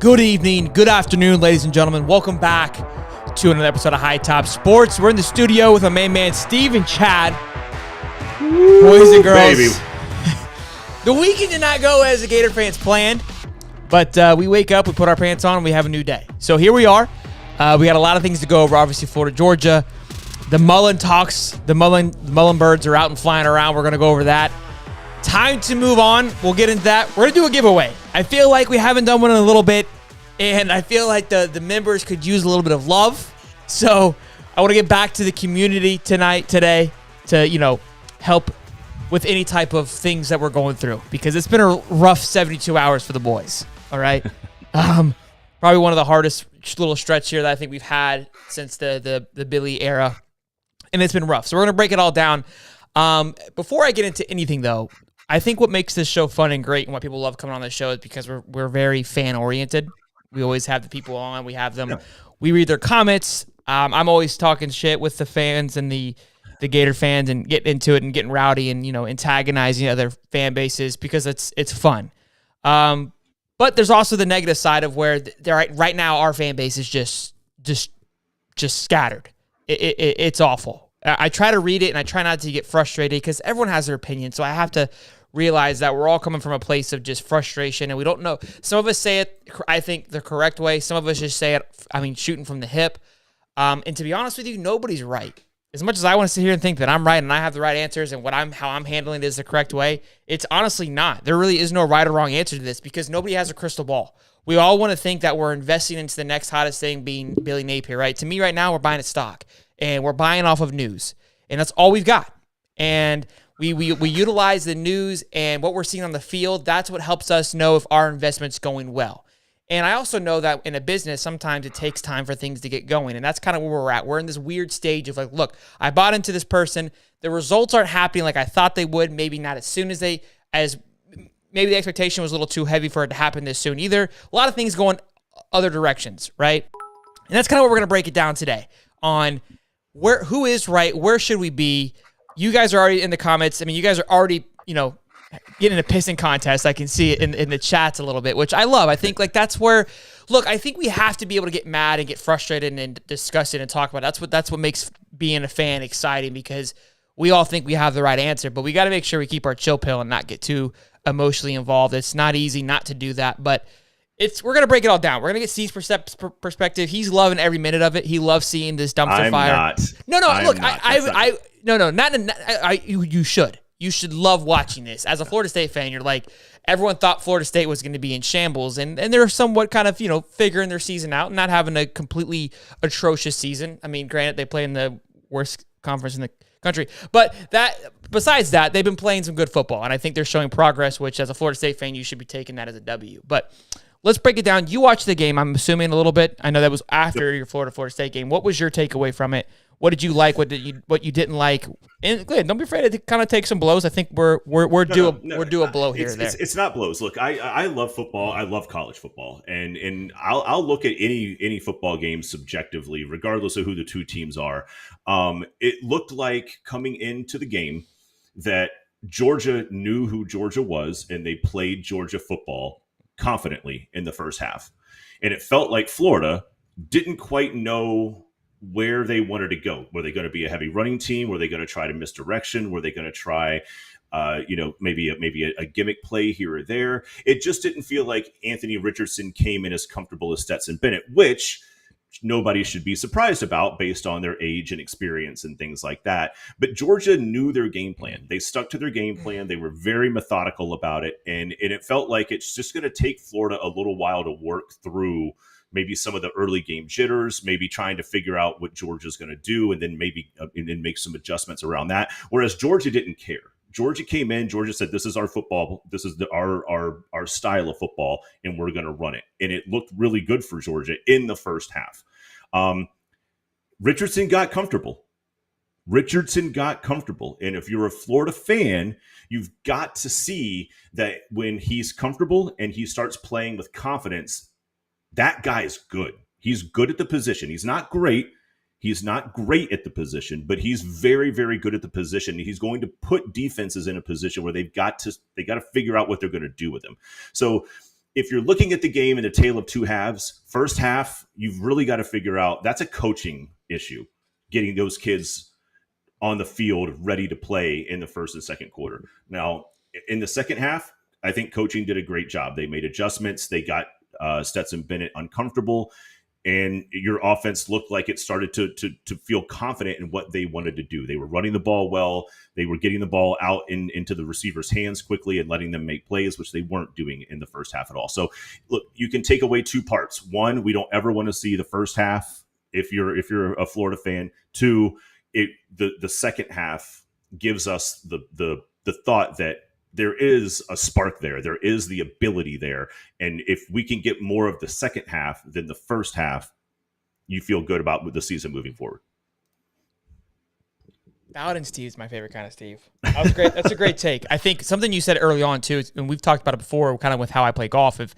Good evening, good afternoon, ladies and gentlemen. Welcome back to another episode of High Top Sports. We're in the studio with my main man, Steve and Chad. Boys and girls. Baby. The weekend did not go as the Gator fans planned, but we wake up, we put our pants on, and we have a new day. So here we are. We got a lot of things to go over. Obviously, Florida, Georgia. The Mullen talks, the Mullen birds are out and flying around. We're going to go over that. Time to move on. We'll get into that. We're going to do a giveaway. I feel like we haven't done one in a little bit, and I feel like the members could use a little bit of love. So I want to get back to the community today to, help with any type of things that we're going through, because it's been a rough 72 hours for the boys. All right. Probably one of the hardest little stretch here that I think we've had since the Billy era, and it's been rough. So we're going to break it all down. Before I get into anything, though, I think what makes this show fun and great and why people love coming on this show is because we're very fan-oriented. We always have the people on. We have them. Yeah. We read their comments. I'm always talking shit with the fans and the Gator fans and getting into it and getting rowdy and, antagonizing other fan bases because it's fun. But there's also the negative side of where right now our fan base is just scattered. It's awful. I try to read it and I try not to get frustrated because everyone has their opinion. So I have to realize that we're all coming from a place of just frustration and we don't know. Some of us say it, I think, the correct way. Some of us just say it, shooting from the hip. And to be honest with you, nobody's right. As much as I want to sit here and think that I'm right and I have the right answers and how I'm handling it is the correct way, it's honestly not. There really is no right or wrong answer to this because nobody has a crystal ball. We all want to think that we're investing into the next hottest thing being Billy Napier, right? To me right now, we're buying a stock and we're buying off of news. And that's all we've got. And we utilize the news and what we're seeing on the field. That's what helps us know if our investment's going well. And I also know that in a business, sometimes it takes time for things to get going. And that's kind of where we're at. We're in this weird stage of like, look, I bought into this person. The results aren't happening like I thought they would. Maybe not as soon as maybe the expectation was a little too heavy for it to happen this soon either. A lot of things going other directions, right? And that's kind of what we're going to break it down today on who is right, where should we be. You guys are already in the comments. You guys are already, getting a pissing contest. I can see it in the chats a little bit, which I love. I think that's where, look, I think we have to be able to get mad and get frustrated and discuss it and talk about it. That's what makes being a fan exciting because we all think we have the right answer, but we got to make sure we keep our chill pill and not get too emotionally involved. It's not easy not to do that, but we're going to break it all down. We're going to get Steve's perspective. He's loving every minute of it. He loves seeing this dumpster fire. You should. You should love watching this. As a Florida State fan, you're like, everyone thought Florida State was going to be in shambles, and they're somewhat kind of, figuring their season out, not having a completely atrocious season. Granted, they play in the worst conference in the country, but besides that, they've been playing some good football, and I think they're showing progress, which as a Florida State fan, you should be taking that as a W. But let's break it down. You watched the game, I'm assuming, a little bit. I know that was after your Florida State game. What was your takeaway from it? What did you like? What you didn't like? And good, don't be afraid to kind of take some blows. I think we're due a blow here. It's not blows. Look, I love football. I love college football, and I'll look at any football game subjectively, regardless of who the two teams are. It looked like coming into the game that Georgia knew who Georgia was, and they played Georgia football confidently in the first half, and it felt like Florida didn't quite know where they wanted to go. Were they going to be a heavy running team? Were they going to try to misdirection? Were they going to try, maybe a gimmick play here or there? It just didn't feel like Anthony Richardson came in as comfortable as Stetson Bennett, which nobody should be surprised about based on their age and experience and things like that. But Georgia knew their game plan. They stuck to their game plan. They were very methodical about it. And it felt like it's just going to take Florida a little while to work through maybe some of the early game jitters, maybe trying to figure out what Georgia's going to do, and then make some adjustments around that. Whereas Georgia didn't care. Georgia came in. Georgia said, "This is our football. This is our style of football, and we're going to run it." And it looked really good for Georgia in the first half. Richardson got comfortable. And if you're a Florida fan, you've got to see that when he's comfortable and he starts playing with confidence, that guy's good. He's good at the position. He's not great. He's not great at the position, but he's very, very good at the position. He's going to put defenses in a position where they got to figure out what they're going to do with him. So if you're looking at the game in a tale of two halves, first half, you've really got to figure out that's a coaching issue, getting those kids on the field ready to play in the first and second quarter. Now, in the second half, I think coaching did a great job. They made adjustments. They got Stetson Bennett uncomfortable, and your offense looked like it started to feel confident in what they wanted to do. They were running the ball well. They were getting the ball out into the receiver's hands quickly and letting them make plays, which they weren't doing in the first half at all. So, look, you can take away two parts. One, we don't ever want to see the first half if you're a Florida fan. Two, the second half gives us the thought that there is a spark there. There is the ability there. And if we can get more of the second half than the first half, you feel good about the season moving forward. Bowden Steve's my favorite kind of Steve. That was great. That's a great take. I think something you said early on too, and we've talked about it before, kind of with how I play golf. If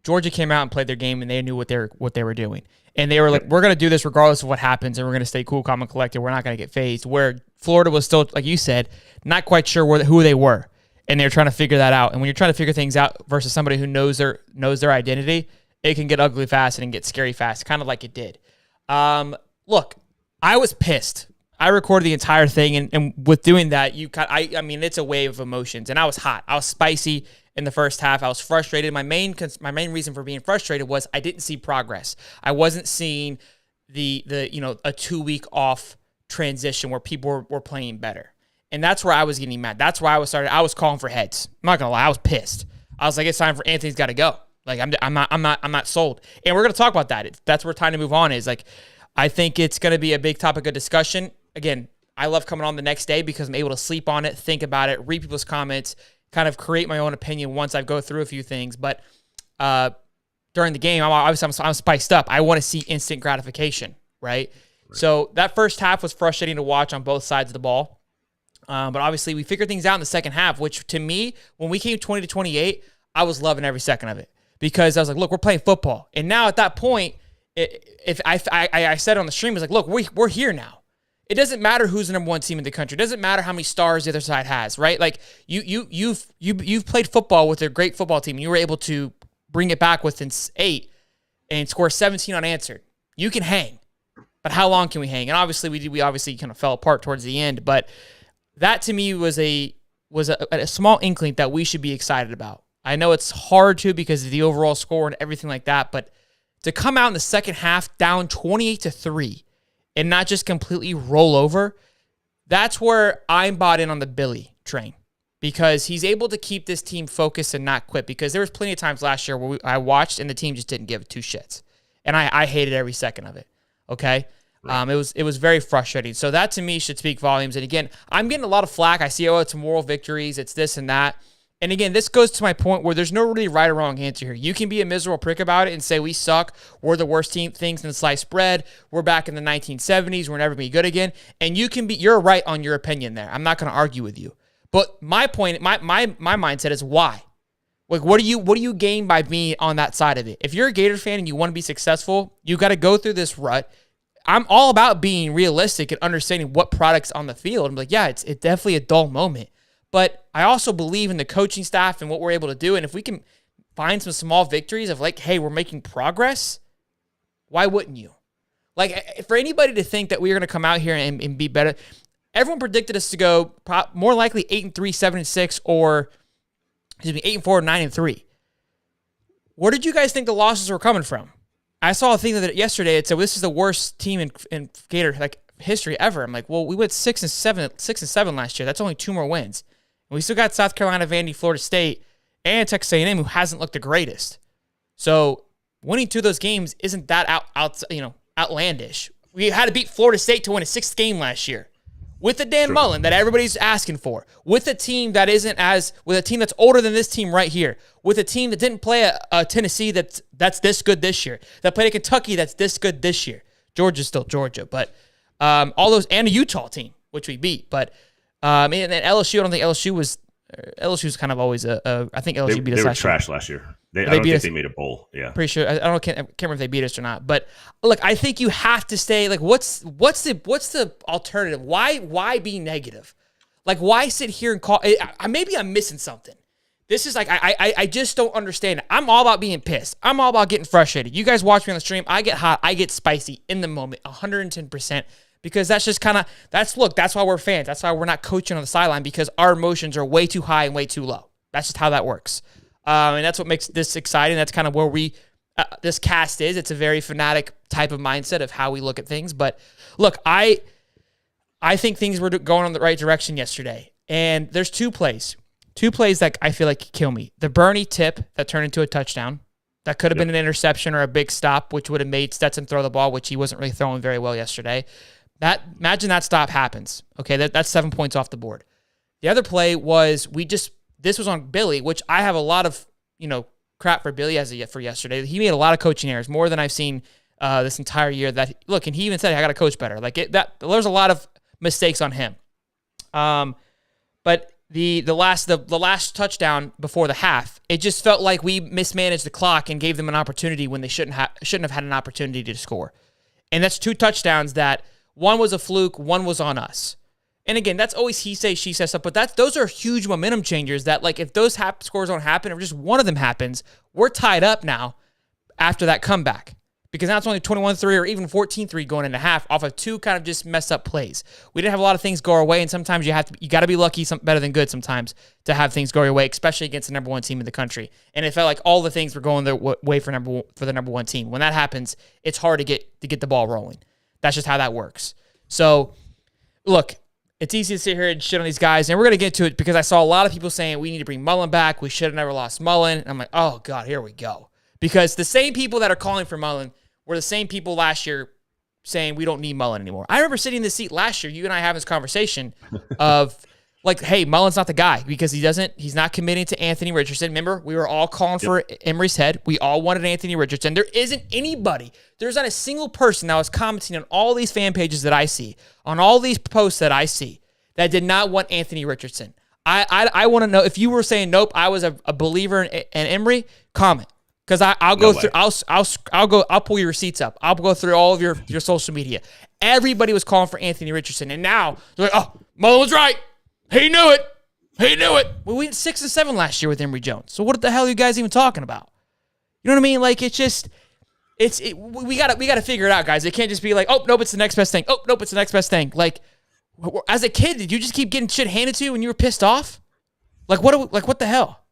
Georgia came out and played their game and they knew what they were doing, and they were like, we're going to do this regardless of what happens, and we're going to stay cool, calm, and collected. We're not going to get phased. Where Florida was still, like you said, not quite sure who they were. And they're trying to figure that out. And when you're trying to figure things out versus somebody who knows their identity, it can get ugly fast and get scary fast, kind of like it did. Look, I was pissed. I recorded the entire thing, and with doing that, I mean, it's a wave of emotions. And I was hot. I was spicy in the first half. I was frustrated. My main reason for being frustrated was I didn't see progress. I wasn't seeing the a 2-week off transition where people were playing better. And that's where I was getting mad. That's why I was calling for heads. I'm not gonna lie, I was pissed. I was like, it's time for Anthony's got to go. Like I'm not sold. And we're gonna talk about that. That's where time to move on is. Like, I think it's gonna be a big topic of discussion. Again, I love coming on the next day because I'm able to sleep on it, think about it, read people's comments, kind of create my own opinion once I go through a few things. But during the game, I'm spiced up. I want to see instant gratification, right? So that first half was frustrating to watch on both sides of the ball. But obviously, we figured things out in the second half, which to me, when we came 20-28, I was loving every second of it because I was like, look, we're playing football. And now at that point, if I said on the stream, it's like, look, we're here now. It doesn't matter who's the number one team in the country. It doesn't matter how many stars the other side has, right? Like you've played football with a great football team. You were able to bring it back within 8 and score 17 unanswered. You can hang, but how long can we hang? And obviously, we obviously kind of fell apart towards the end, but that to me was a small inkling that we should be excited about. I know it's hard to because of the overall score and everything like that, but to come out in the second half down 28-3 and not just completely roll over, that's where I'm bought in on the Billy train because he's able to keep this team focused and not quit because there was plenty of times last year where I watched and the team just didn't give two shits. And I hated every second of it, okay? Right. It was very frustrating. So that to me should speak volumes. And again, I'm getting a lot of flack. I see, it's moral victories, it's this and that. And again, this goes to my point where there's no really right or wrong answer here. You can be a miserable prick about it and say we suck, we're the worst things in sliced bread, we're back in the 1970s, we're never be good again. And you're right on your opinion there. I'm not going to argue with you. But my point, my mindset is why? Like, what do you gain by being on that side of it? If you're a Gator fan and you want to be successful, you got to go through this rut. I'm all about being realistic and understanding what product's on the field. I'm like, yeah, it's definitely a dull moment. But I also believe in the coaching staff and what we're able to do. And if we can find some small victories of like, hey, we're making progress, why wouldn't you? Like, for anybody to think that we are going to come out here and be better, everyone predicted us to go more likely 8-3, 7-6, or 8-4, 9-3. Where did you guys think the losses were coming from? I saw a thing that yesterday. It said, well, this is the worst team in Gator history ever. I'm like, well, we went 6-7 last year. That's only 2 more wins. And we still got South Carolina, Vandy, Florida State, and Texas A&M, who hasn't looked the greatest. So winning 2 of those games isn't that outlandish. We had to beat Florida State to win a 6th game last year with the Dan Mullen that everybody's asking for, with a team that with a team that's older than this team right here, with a team that didn't play a Tennessee that's this good this year, that played a Kentucky that's this good this year. Georgia's still Georgia, but all those, and a Utah team, which we beat. But and then LSU, I don't think LSU's kind of always I think LSU beat us last year. They were trash last year. I don't think they made a bowl. Yeah, pretty sure. I can't remember if they beat us or not. But look, I think you have to stay. Like, what's the alternative? Why be negative? Like, why sit here and call? Maybe I'm missing something. this is like, I just don't understand it. I'm all about being pissed. I'm all about getting frustrated. You guys watch me on the stream. I get hot. I get spicy in the moment, 110%, because that's just kind of, that's why we're fans. That's why we're not coaching on the sideline, because our emotions are way too high and way too low. That's just how that works. And that's what makes this exciting. That's kind of where this cast is. It's a very fanatic type of mindset of how we look at things. But look, I think things were going in the right direction yesterday. And there's two plays that I feel like kill me. The Bernie tip that turned into a touchdown. That could have been an interception or a big stop, which would have made Stetson throw the ball, which he wasn't really throwing very well yesterday. Imagine that stop happens. Okay, that's 7 points off the board. The other play was this was on Billy, which I have a lot of, crap for Billy for yesterday. He made a lot of coaching errors, more than I've seen this entire year. And he even said, I got to coach better. There's a lot of mistakes on him. But the last touchdown before the half, it just felt like we mismanaged the clock and gave them an opportunity when they shouldn't have had an opportunity to score. And that's two touchdowns that one was a fluke, one was on us. And again, that's always he say, she says stuff, but those are huge momentum changers that, like, if those scores don't happen or just one of them happens, we're tied up now after that comeback. Because now it's only 21-3 or even 14-3 going into half off of two kind of just messed up plays. We didn't have a lot of things go our way, and sometimes you got to be lucky, better than good sometimes, to have things go your way, especially against the number one team in the country. And it felt like all the things were going their way for the number one team. When that happens, it's hard to get the ball rolling. That's just how that works. So, look, it's easy to sit here and shit on these guys, and we're going to get to it because I saw a lot of people saying we need to bring Mullen back. We should have never lost Mullen. And I'm like, oh, God, here we go. Because the same people that are calling for Mullen were the same people last year saying we don't need Mullen anymore. I remember sitting in the seat last year, you and I having this conversation of like, hey, Mullen's not the guy because he's not committing to Anthony Richardson. Remember, we were all calling for Emery's head. We all wanted Anthony Richardson. There isn't anybody, there's not a single person that was commenting on all these fan pages that I see, on all these posts that I see, that did not want Anthony Richardson. I want to know, if you were saying, nope, I was a believer in Emery, comment. Because I'll go through, I'll pull your receipts up. I'll go through all of your social media. Everybody was calling for Anthony Richardson, and now they're like, oh, Mullen was right. He knew it. Well, we went 6-7 last year with Emory Jones. So what the hell are you guys even talking about? You know what I mean? Like, we gotta figure it out, guys. It can't just be like, oh nope, it's the next best thing. Oh nope, it's the next best thing. Like, as a kid, did you just keep getting shit handed to you when you were pissed off? Like, what the hell?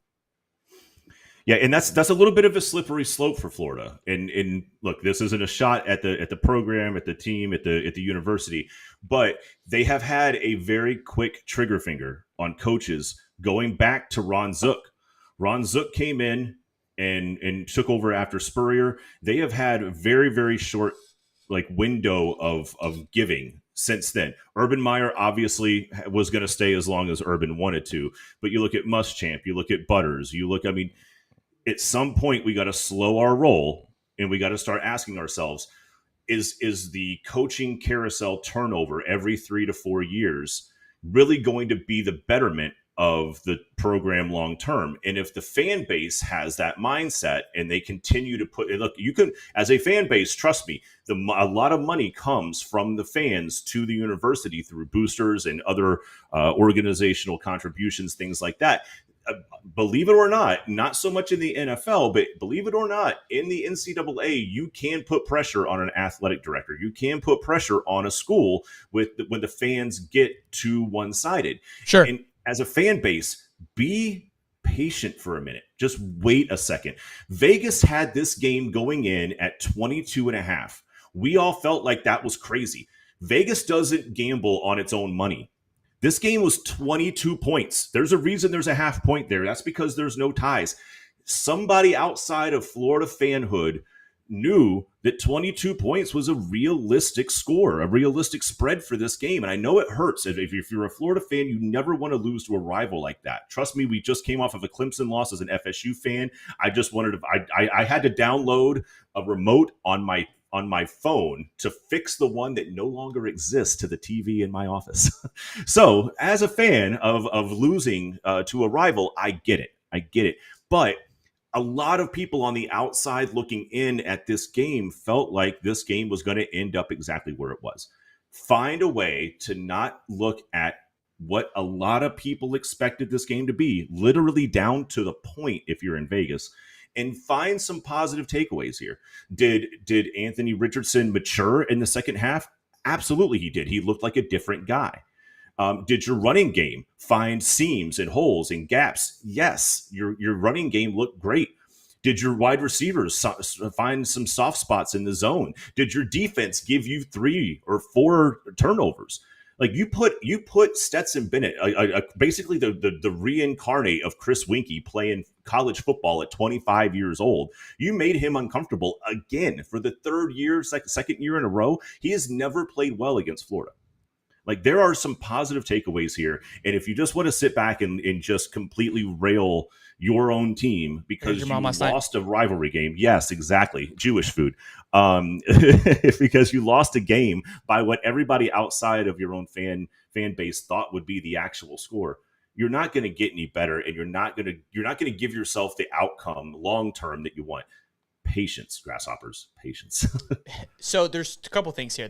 Yeah, and that's a little bit of a slippery slope for Florida. And look, this isn't a shot at the program, at the team, at the university, but they have had a very quick trigger finger on coaches going back to Ron Zook. Ron Zook came in and took over after Spurrier. They have had a very, very short window of giving since then. Urban Meyer obviously was going to stay as long as Urban wanted to, but you look at Muschamp, you look at Butters, at some point we got to slow our roll and we got to start asking ourselves, is the coaching carousel turnover every 3 to 4 years really going to be the betterment of the program long term? And if the fan base has that mindset and they continue to look, you can, as a fan base, trust me, a lot of money comes from the fans to the university through boosters and other organizational contributions, things like that. Believe it or not so much in the NFL, but believe it or not, in the NCAA, you can put pressure on an athletic director. You can put pressure on a school when the fans get too one-sided. Sure. And as a fan base, be patient for a minute. Just wait a second. Vegas had this game going in at 22.5. We all felt like that was crazy. Vegas doesn't gamble on its own money. This game was 22 points. There's a reason there's a half point there. That's because there's no ties. Somebody outside of Florida fanhood knew that 22 points was a realistic score, a realistic spread for this game. And I know it hurts. If you're a Florida fan, you never want to lose to a rival like that. Trust me, we just came off of a Clemson loss as an FSU fan. I just wanted to, I had to download a remote on my phone to fix the one that no longer exists to the TV in my office. So as a fan of losing to a rival, I get it. But a lot of people on the outside looking in at this game felt like this game was going to end up exactly where it was. Find a way to not look at what a lot of people expected this game to be, literally down to the point if you're in Vegas, and find some positive takeaways here. Did Anthony Richardson mature in the second half? Absolutely he did. He looked like a different guy. Did your running game find seams and holes and gaps? Yes, your running game looked great. Did your wide receivers find some soft spots in the zone? Did your defense give you 3 or 4 turnovers? Like you put Stetson Bennett, basically the reincarnate of Chris Winkie playing college football at 25 years old. You made him uncomfortable again for the second year in a row. He has never played well against Florida. Like there are some positive takeaways here. And if you just want to sit back and just completely rail your own team because you lost a rivalry game. Yes, exactly. Jewish food. Because you lost a game by what everybody outside of your own fan base thought would be the actual score. You're not going to get any better, and you're not going to give yourself the outcome long term that you want. Patience, grasshoppers, patience. So there's a couple things here.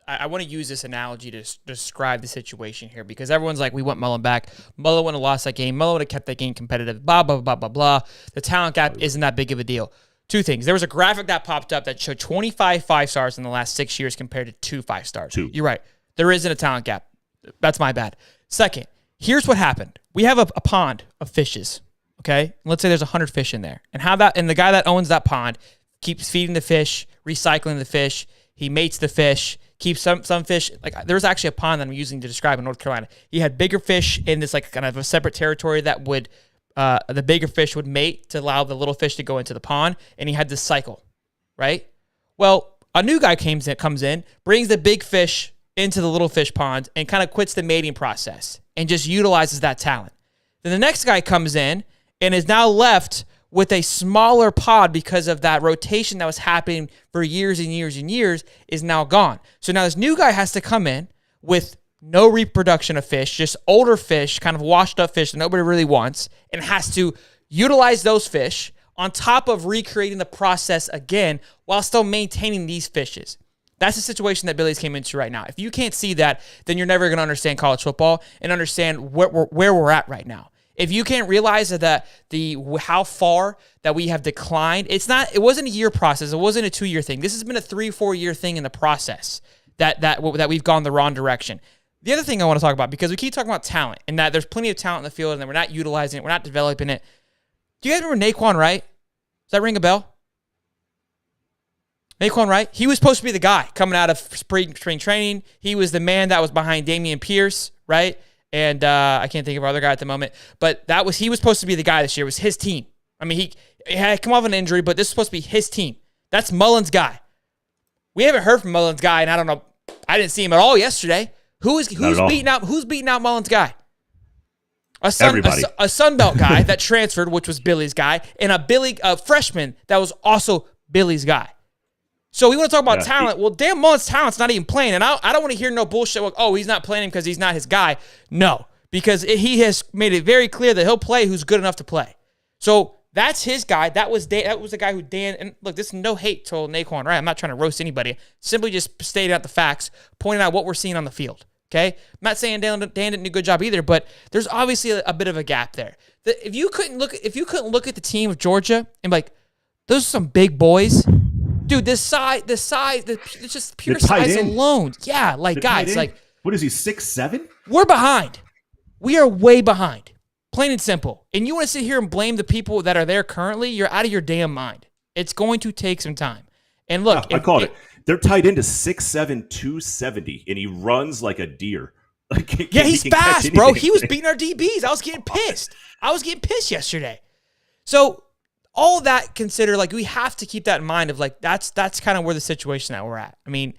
I want to use this analogy to describe the situation here because everyone's like, we want Mullen back. Mullen would have lost that game. Mullen would have kept that game competitive, blah, blah, blah, blah, blah. The talent gap isn't that big of a deal. 2 things. There was a graphic that popped up that showed 25 5-stars in the last 6 years compared to 2 5-stars. You're right. There isn't a talent gap. That's my bad. Second, here's what happened. We have a pond of fishes, okay? Let's say there's 100 fish in there. And the guy that owns that pond keeps feeding the fish, recycling the fish. He mates the fish. Keep some fish. Like there's actually a pond that I'm using to describe in North Carolina. He had bigger fish in this like kind of a separate territory that would the bigger fish would mate to allow the little fish to go into the pond, and he had this cycle, right? Well, a new guy comes in, brings the big fish into the little fish pond, and kind of quits the mating process and just utilizes that talent. Then the next guy comes in and is now left with a smaller pod because of that rotation that was happening for years and years and years is now gone. So now this new guy has to come in with no reproduction of fish, just older fish, kind of washed up fish that nobody really wants, and has to utilize those fish on top of recreating the process again while still maintaining these fishes. That's the situation that Billy's came into right now. If you can't see that, then you're never going to understand college football and understand where we're at right now. If you can't realize that how far that we have declined, it wasn't a year process. It wasn't a 2-year thing. This has been a 3-4 year thing in the process that we've gone the wrong direction. The other thing I want to talk about, because we keep talking about talent and that there's plenty of talent in the field and that we're not utilizing it, we're not developing it. Do you guys remember Naquan Wright? Does that ring a bell? Naquan Wright, he was supposed to be the guy coming out of spring training. He was the man that was behind Dameon Pierce, right? And I can't think of our other guy at the moment, but he was supposed to be the guy this year. It was his team. I mean, he had come off an injury, but this is supposed to be his team. That's Mullen's guy. We haven't heard from Mullen's guy, and I don't know. I didn't see him at all yesterday. Who's beating out Mullen's guy? A Sunbelt guy that transferred, which was Billy's guy, and a freshman that was also Billy's guy. So we want to talk about talent. Well, damn, Mullen's talent's not even playing. And I don't want to hear no bullshit like, oh, he's not playing because he's not his guy. No, because he has made it very clear that he'll play who's good enough to play. So that's his guy. That was the guy who Dan, and look, this is no hate to Naquan Wright. I'm not trying to roast anybody. Simply just stating out the facts, pointing out what we're seeing on the field. Okay? I'm not saying Dan didn't do a good job either, but there's obviously a bit of a gap there. If you couldn't look at the team of Georgia and be like, those are some big boys. Dude, it's just pure size alone. Yeah, like guys, like what is he, 6'7"? We're behind. We are way behind. Plain and simple. And you want to sit here and blame the people that are there currently? You're out of your damn mind. It's going to take some time. And look, I called it. They're tied into 6'7", 270, and he runs like a deer. Yeah, he's fast, bro. He was beating our DBs. I was getting pissed yesterday. So all that considered, like, we have to keep that in mind of, like, that's kind of where the situation that we're at. I mean,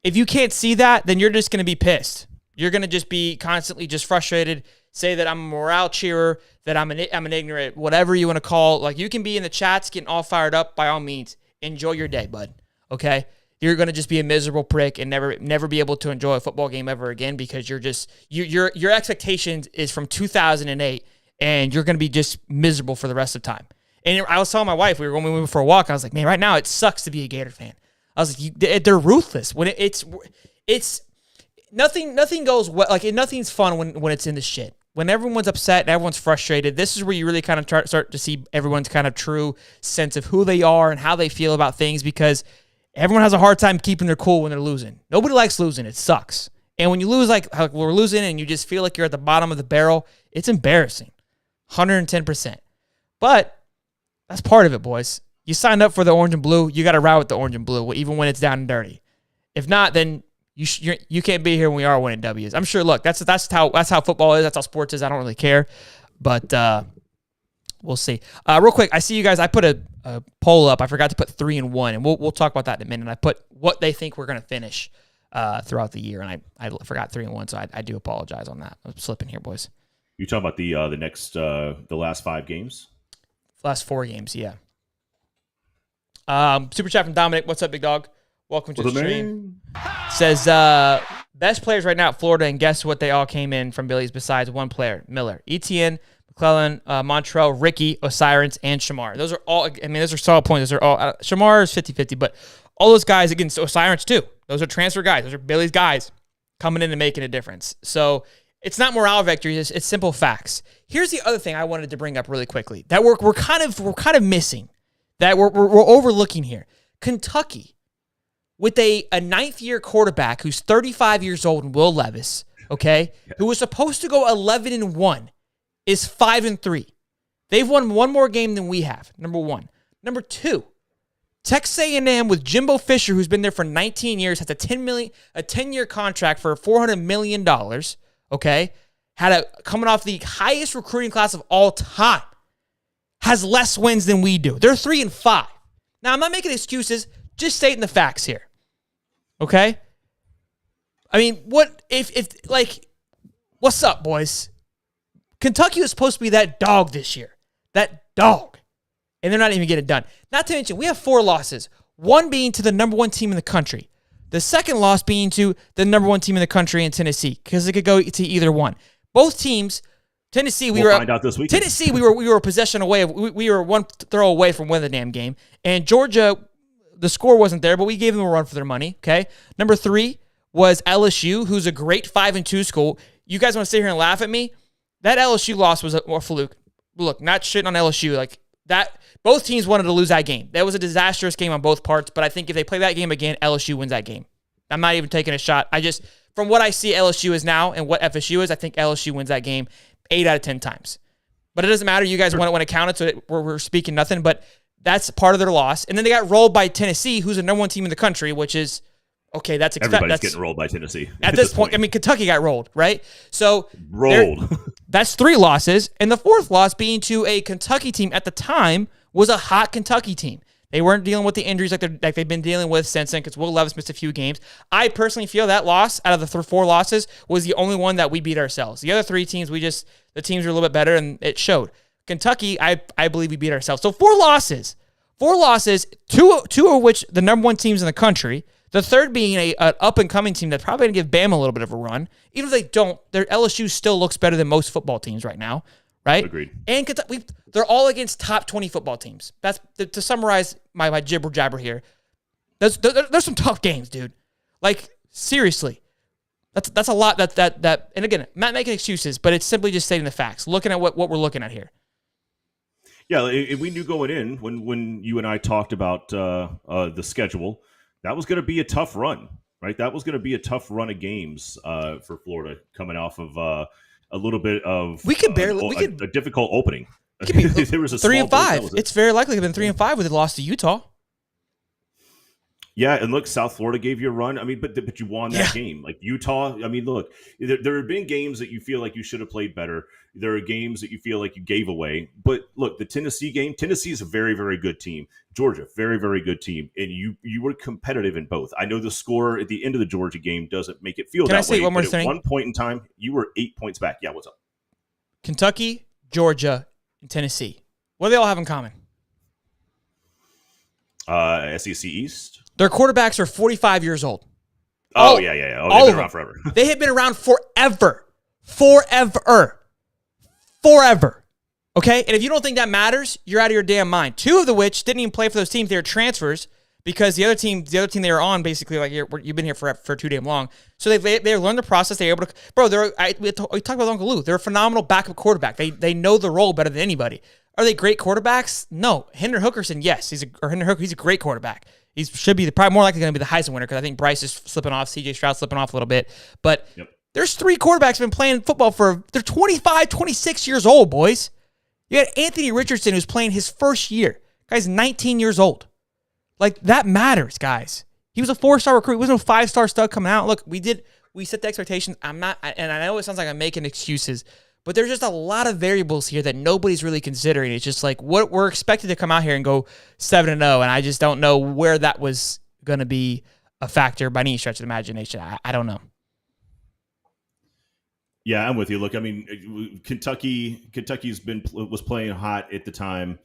if you can't see that, then you're just going to be pissed. You're going to just be constantly just frustrated, say that I'm a morale cheerer, that I'm an ignorant, whatever you want to call it. Like, you can be in the chats getting all fired up, by all means. Enjoy your day, bud, okay? You're going to just be a miserable prick and never be able to enjoy a football game ever again because you're just your expectations is from 2008, and you're going to be just miserable for the rest of the time. And I was telling my wife, we were going for a walk. I was like, man, right now it sucks to be a Gator fan. I was like, they're ruthless. When it's nothing goes well. Like, nothing's fun when it's in the shit. When everyone's upset and everyone's frustrated, this is where you really kind of start to see everyone's kind of true sense of who they are and how they feel about things, because everyone has a hard time keeping their cool when they're losing. Nobody likes losing. It sucks. And when you lose, like we're losing, and you just feel like you're at the bottom of the barrel, it's embarrassing. 110%. But that's part of it, boys. You signed up for the orange and blue. You got to ride with the orange and blue, even when it's down and dirty. If not, then you can't be here when we are winning W's. I'm sure. Look, that's how football is. That's how sports is. I don't really care, but we'll see. Real quick, I see you guys. I put a poll up. I forgot to put 3 and 1, and we'll talk about that in a minute. I put what they think we're going to finish throughout the year, and I forgot 3 and 1, so I do apologize on that. I'm slipping here, boys. You talking about the last 5 games? Last 4 games, yeah. Super chat from Dominic. What's up, big dog? Welcome to the stream. Says, best players right now at Florida, and guess what? They all came in from Billy's besides one player, Miller. Etienne, McClellan, Montrell, Ricky, Osiris, and Shamar. Those are all, I mean, those are solid points. Those are all, Shamar is 50-50, but all those guys against Osiris too. Those are transfer guys. Those are Billy's guys coming in and making a difference. So it's not morale victories. It's simple facts. Here's the other thing I wanted to bring up really quickly that we're kind of missing, that we're overlooking here. Kentucky, with a 9th-year quarterback who's 35 years old, and Will Levis, okay, who was supposed to go 11-1, is 5-3. They've won one more game than we have, number one. Number two, Texas A&M with Jimbo Fisher, who's been there for 19 years, has a 10-year contract for $400 million, okay, coming off the highest recruiting class of all time, has less wins than we do. They're 3-5. Now, I'm not making excuses, just stating the facts here. Okay? I mean, what's up, boys? Kentucky was supposed to be that dog this year. That dog. And they're not even getting it done. Not to mention, we have 4 losses. One being to the number 1 team in the country. The second loss being to the number 1 team in the country in Tennessee, because it could go to either one. Both teams, Tennessee, we'll find out this weekend. Tennessee, we were a possession away. We were one throw away from winning the damn game. And Georgia, the score wasn't there, but we gave them a run for their money, okay? Number 3 was LSU, who's a great 5-2 school. You guys want to sit here and laugh at me? That LSU loss was a fluke. Look, not shitting on LSU. Like, that, both teams wanted to lose that game. That was a disastrous game on both parts, but I think if they play that game again, LSU wins that game. I'm not even taking a shot. From what I see LSU is now and what FSU is, I think LSU wins that game 8 out of 10 times. But it doesn't matter. You guys want to count it, so we're speaking nothing, but that's part of their loss. And then they got rolled by Tennessee, who's the number 1 team in the country, which is, okay, that's expected. Everybody's getting rolled by Tennessee. At this point, I mean, Kentucky got rolled, right? So rolled. That's 3 losses. And the 4th loss being to a Kentucky team at the time was a hot Kentucky team. They weren't dealing with the injuries like they've been dealing with since then, because Will Levis missed a few games. I personally feel that loss out of the 4 losses was the only one that we beat ourselves. The other 3 teams, the teams were a little bit better, and it showed. Kentucky, I believe we beat ourselves. So 4 losses. 4 losses, two of which the number 1 teams in the country. The third being an up-and-coming team that's probably going to give Bama a little bit of a run. Even if they don't, their LSU still looks better than most football teams right now, right? Agreed. And they're all against top 20 football teams. That's to summarize my jibber-jabber here. There's some tough games, dude. Like, seriously. That's a lot. That and again, I'm not making excuses, but it's simply just stating the facts, looking at what we're looking at here. Yeah, we knew going in when you and I talked about the schedule, that was going to be a tough run, right? That was going to be a tough run of games for Florida, coming off of a little bit of a difficult opening. There was a 3-5. It's very likely to have been 3-5 with a loss to Utah. Yeah, and look, South Florida gave you a run. I mean, but you won that game. Like Utah, I mean, look, there have been games that you feel like you should have played better. There are games that you feel like you gave away. But look, the Tennessee game, Tennessee is a very, very good team. Georgia, very, very good team. And you were competitive in both. I know the score at the end of the Georgia game doesn't make it feel that way. Can I say one more thing? At one point in time, you were 8 points back. Yeah, what's up? Kentucky, Georgia, and Tennessee. What do they all have in common? SEC East. Their quarterbacks are 45 years old. Oh, yeah. Oh, they've been around forever. They have been around forever. Okay? And if you don't think that matters, you're out of your damn mind. 2 of which didn't even play for those teams. They were transfers. because the other team they were on basically like you've been here for too damn long. So they learned the process. They're able to, bro. We talked about Uncle Lou. They're a phenomenal backup quarterback. They know the role better than anybody. Are they great quarterbacks? No. Hendon Hookerson, yes, he's a great quarterback. He should be probably more likely going to be the Heisman winner because I think Bryce is slipping off, CJ Stroud slipping off a little bit. But there's 3 quarterbacks been playing football they're 25, 26 years old, boys. You had Anthony Richardson who's playing his first year. Guy's 19 years old. Like, that matters, guys. He was a 4-star recruit. He wasn't a 5-star stud coming out. Look, we set the expectations. And I know it sounds like I'm making excuses, but there's just a lot of variables here that nobody's really considering. It's just like what we're expected to come out here and go 7-0, and I just don't know where that was going to be a factor by any stretch of the imagination. I don't know. Yeah, I'm with you. Look, I mean, Kentucky's was playing hot at the time.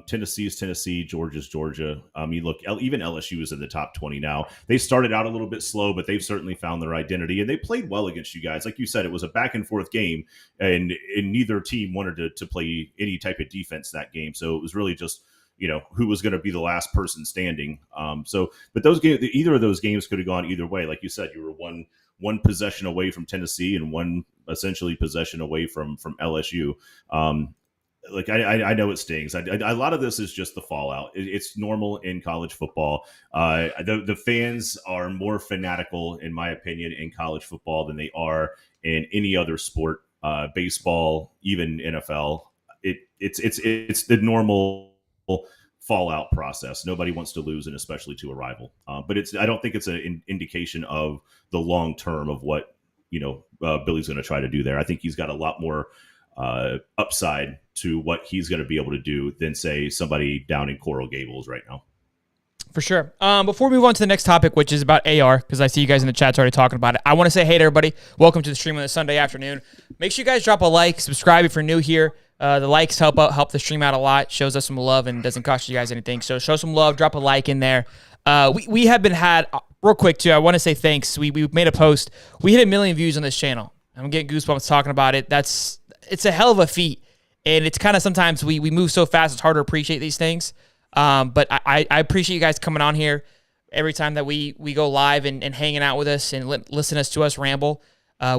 Tennessee's Tennessee, Georgia's Georgia. You look, even LSU is in the top 20 now. They started out a little bit slow, but they've certainly found their identity, and they played well against you guys. Like you said, it was a back and forth game, and neither team wanted to play any type of defense that game. So it was really just, who was going to be the last person standing. But those games, either of those games could have gone either way. Like you said, you were one possession away from Tennessee and one essentially possession away from LSU. Like I know it stings. A lot of this is just the fallout. It's normal in college football. The fans are more fanatical, in my opinion, in college football than they are in any other sport. Baseball, even NFL. It's the normal fallout process. Nobody wants to lose, and especially to a rival. But I don't think it's an indication of the long term of what Billy's going to try to do there. I think he's got a lot more upside to what he's going to be able to do than, say, somebody down in Coral Gables right now. For sure. Before we move on to the next topic, which is about AR, because I see you guys in the chat already talking about it, I want to say hey to everybody. Welcome to the stream on this Sunday afternoon. Make sure you guys drop a like, subscribe if you're new here. The likes help the stream out a lot, shows us some love, and doesn't cost you guys anything. So show some love, drop a like in there. We have been real quick too, I want to say thanks. We made a post. We hit 1 million views on this channel. I'm getting goosebumps talking about it. It's a hell of a feat. And it's kind of sometimes we move so fast, it's hard to appreciate these things. But I appreciate you guys coming on here every time that we go live and hanging out with us and listening to us ramble.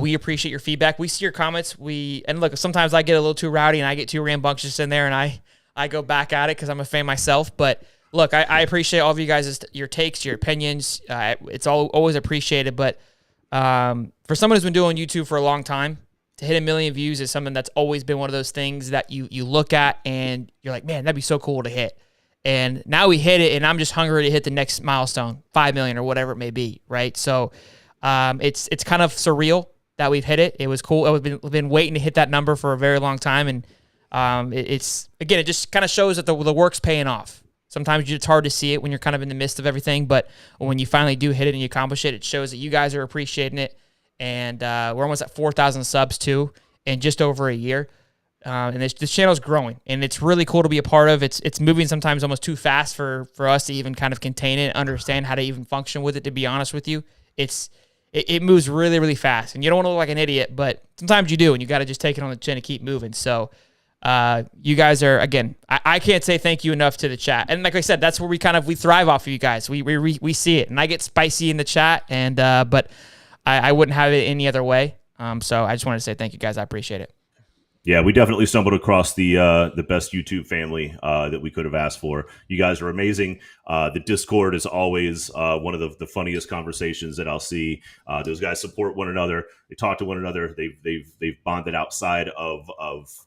We appreciate your feedback. We see your comments. And look, sometimes I get a little too rowdy and I get too rambunctious in there, and I go back at it because I'm a fan myself. But look, I appreciate all of you guys, your takes, your opinions. It's always appreciated. But for someone who's been doing YouTube for a long time, to hit 1 million views is something that's always been one of those things that you look at and you're like, man, that'd be so cool to hit. And now we hit it, and I'm just hungry to hit the next milestone, 5 million or whatever it may be, right? So it's kind of surreal that we've hit it. It was cool. We've been waiting to hit that number for a very long time, and it just kind of shows that the work's paying off. Sometimes it's hard to see it when you're kind of in the midst of everything, but when you finally do hit it and you accomplish it, it shows that you guys are appreciating it. And we're almost at 4,000 subs too in just over a year. And this channel's growing, and it's really cool to be a part of. It's moving sometimes almost too fast for us to even kind of contain it and understand how to even function with it, to be honest with you. It moves really, really fast, and you don't want to look like an idiot, but sometimes you do, and you got to just take it on the chin and keep moving. So you guys are, again, I can't say thank you enough to the chat. And like I said, that's where we thrive off of you guys. We see it, and I get spicy in the chat, and but I wouldn't have it any other way. So I just wanted to say thank you guys. I appreciate it. Yeah, we definitely stumbled across the best YouTube family that we could have asked for. You guys are amazing. The Discord is always one of the funniest conversations that I'll see. Those guys support one another. They talk to one another. They've bonded outside of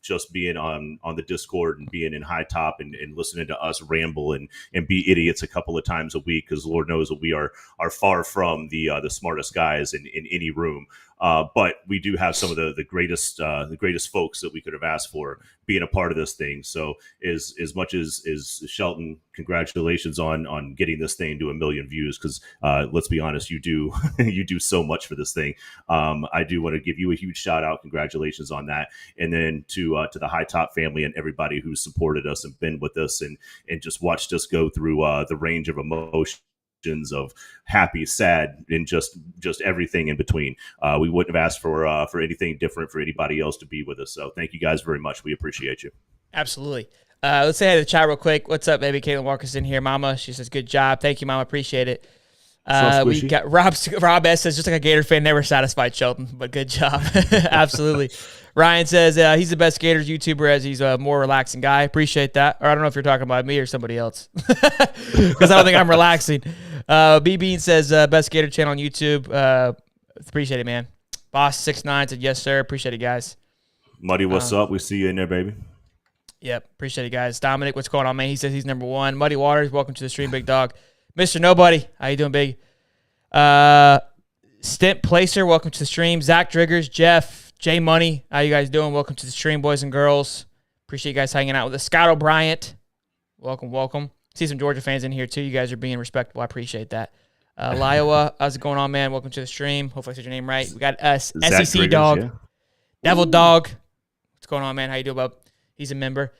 just being on the Discord and being in high top and listening to us ramble and be idiots a couple of times a week, because Lord knows that we are far from the smartest guys in any room. But we do have some of the greatest folks that we could have asked for being a part of this thing. So as much as Shelton, congratulations on getting this thing to 1 million views, because let's be honest, you do you do so much for this thing. I do want to give you a huge shout out. Congratulations on that. And then to the High Top family and everybody who supported us and been with us and just watched us go through the range of emotions of happy, sad, and just everything in between. We wouldn't have asked for anything different for anybody else to be with us. So thank you guys very much. We appreciate you. Absolutely. Let's say hi to the chat real quick. What's up, baby? Caitlin Walker's in here. Mama, she says, good job. Thank you, Mama. Appreciate it. We got Rob S says, just like a Gator fan, never satisfied, Shelton, but good job. Absolutely. Ryan says he's the best Gators YouTuber as he's a more relaxing guy. Appreciate that. Or I don't know if you're talking about me or somebody else because I don't think I'm relaxing. B Bean says best Gator channel on YouTube. Appreciate it, man. Boss69 said, yes, sir. Appreciate it, guys. Muddy, what's up? We see you in there, baby. Yep. Appreciate it, guys. Dominic, what's going on, man? He says he's number one. Muddy Waters, welcome to the stream, big dog. Mr. Nobody, how you doing, big? Stint Placer, welcome to the stream. Zach Driggers, Jeff, J Money, how you guys doing? Welcome to the stream, boys and girls. Appreciate you guys hanging out with us. Scott O'Bryant, welcome. See some Georgia fans in here, too. You guys are being respectful. I appreciate that. Liowa, how's it going on, man? Welcome to the stream. Hopefully I said your name right. We got SEC Driggers, Dog, yeah. Devil Dog. What's going on, man? How you doing, bub? He's a member.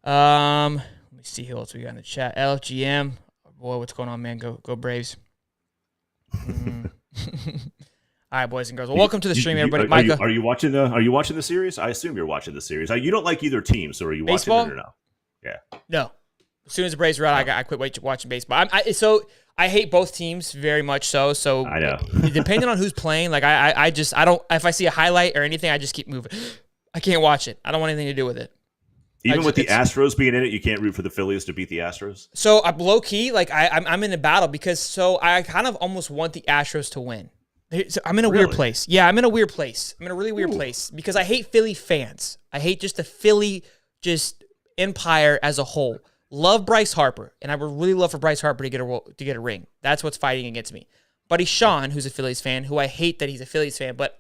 Let me see who else we got in the chat. LFGM. Boy, what's going on, man? Go Braves. All right, boys and girls. Well, welcome to the stream, everybody. Micah, are you watching the series? I assume you're watching the series. You don't like either team, so are you baseball? watching it or no? Yeah. No. As soon as the Braves are out, I quit watching baseball. So I hate both teams very much so. So I know. Depending on who's playing, like I don't. If I see a highlight or anything, I just keep moving. I can't watch it. I don't want anything to do with it. Even with the Astros being in it, you can't root for the Phillies to beat the Astros? So I'm low-key, like I'm in a battle because I kind of almost want the Astros to win. So I'm in a weird place. Yeah, I'm in a weird place. I'm in a really weird place because I hate Philly fans. I hate just the Philly empire as a whole. Love Bryce Harper, and I would really love for Bryce Harper to get a ring. That's what's fighting against me. Buddy Sean, who's a Phillies fan, who I hate that he's a Phillies fan, but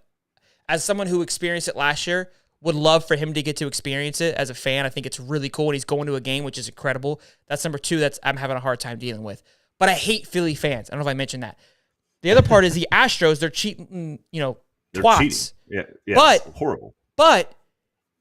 as someone who experienced it last year, would love for him to get to experience it as a fan. I think it's really cool, and he's going to a game, which is incredible. That's number two. I'm having a hard time dealing with. But I hate Philly fans. I don't know if I mentioned that. The other part is the Astros. They're cheating, they're twats. Cheating. Yeah, it's horrible. But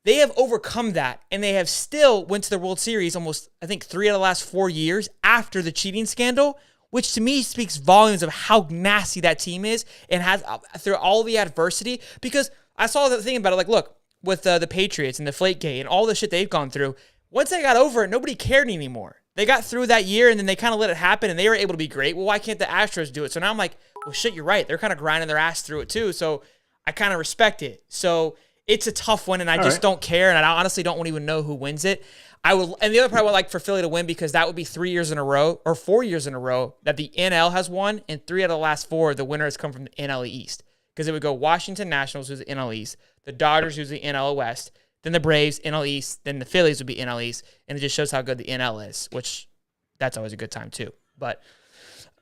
they have overcome that, and they have still went to the World Series almost, I think, 3 out of the last 4 years after the cheating scandal, which to me speaks volumes of how nasty that team is and has through all the adversity. Because I saw the thing about it, like, look, with the Patriots and the Deflategate and all the shit they've gone through, once they got over it, nobody cared anymore. They got through that year, and then they kind of let it happen, and they were able to be great. Well, why can't the Astros do it? So now I'm like, well, shit, you're right. They're kind of grinding their ass through it, too. So I kind of respect it. So it's a tough one, and I just don't care, and I honestly don't even know who wins it. And the other part I would like for Philly to win, because that would be 3 years in a row, or 4 years in a row, that the NL has won, and 3 out of the last 4, the winner has come from the NL East. Because it would go Washington Nationals, who's the NL East, the Dodgers, who's the NL West, then the Braves, NL East, then the Phillies would be NL East, and it just shows how good the NL is, which that's always a good time too. But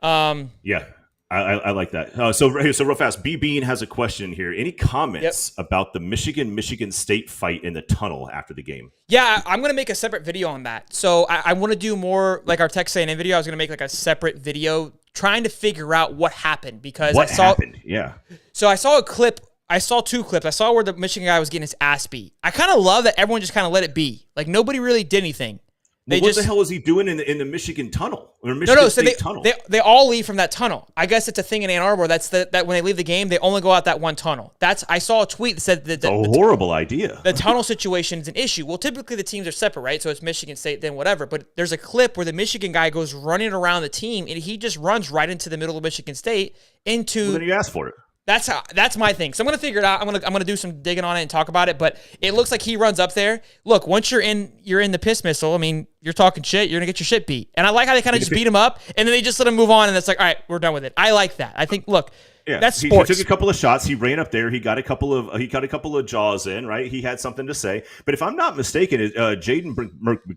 yeah, I like that. So real fast, B Bean has a question here. Any comments about the Michigan State fight in the tunnel after the game? Yeah, I'm gonna make a separate video on that. So I want to do more like our Texas A&M video. I was gonna make like a separate video trying to figure out what happened because what happened. Yeah. So I saw a clip. I saw 2 clips. I saw where the Michigan guy was getting his ass beat. I kind of love that everyone just kind of let it be. Like, nobody really did anything. What the hell was he doing in the Michigan tunnel? Or Michigan State tunnel? They all leave from that tunnel. I guess it's a thing in Ann Arbor. That's that when they leave the game, they only go out that one tunnel. I saw a tweet that said that a horrible idea. The tunnel situation is an issue. Well, typically the teams are separate, right? So it's Michigan State, then whatever. But there's a clip where the Michigan guy goes running around the team, and he just runs right into the middle of Michigan State into. Well, then you asked for it. That's my thing. So I'm gonna figure it out. I'm gonna do some digging on it and talk about it. But it looks like he runs up there. Look, once you're in the piss missile. I mean, you're talking shit. You're gonna get your shit beat. And I like how they kind of just beat him up, and then they just let him move on. And it's like, all right, we're done with it. I like that. I think. Look, that's sports. He took a couple of shots. He ran up there. He got a couple of jaws in. Right. He had something to say. But if I'm not mistaken, Jaden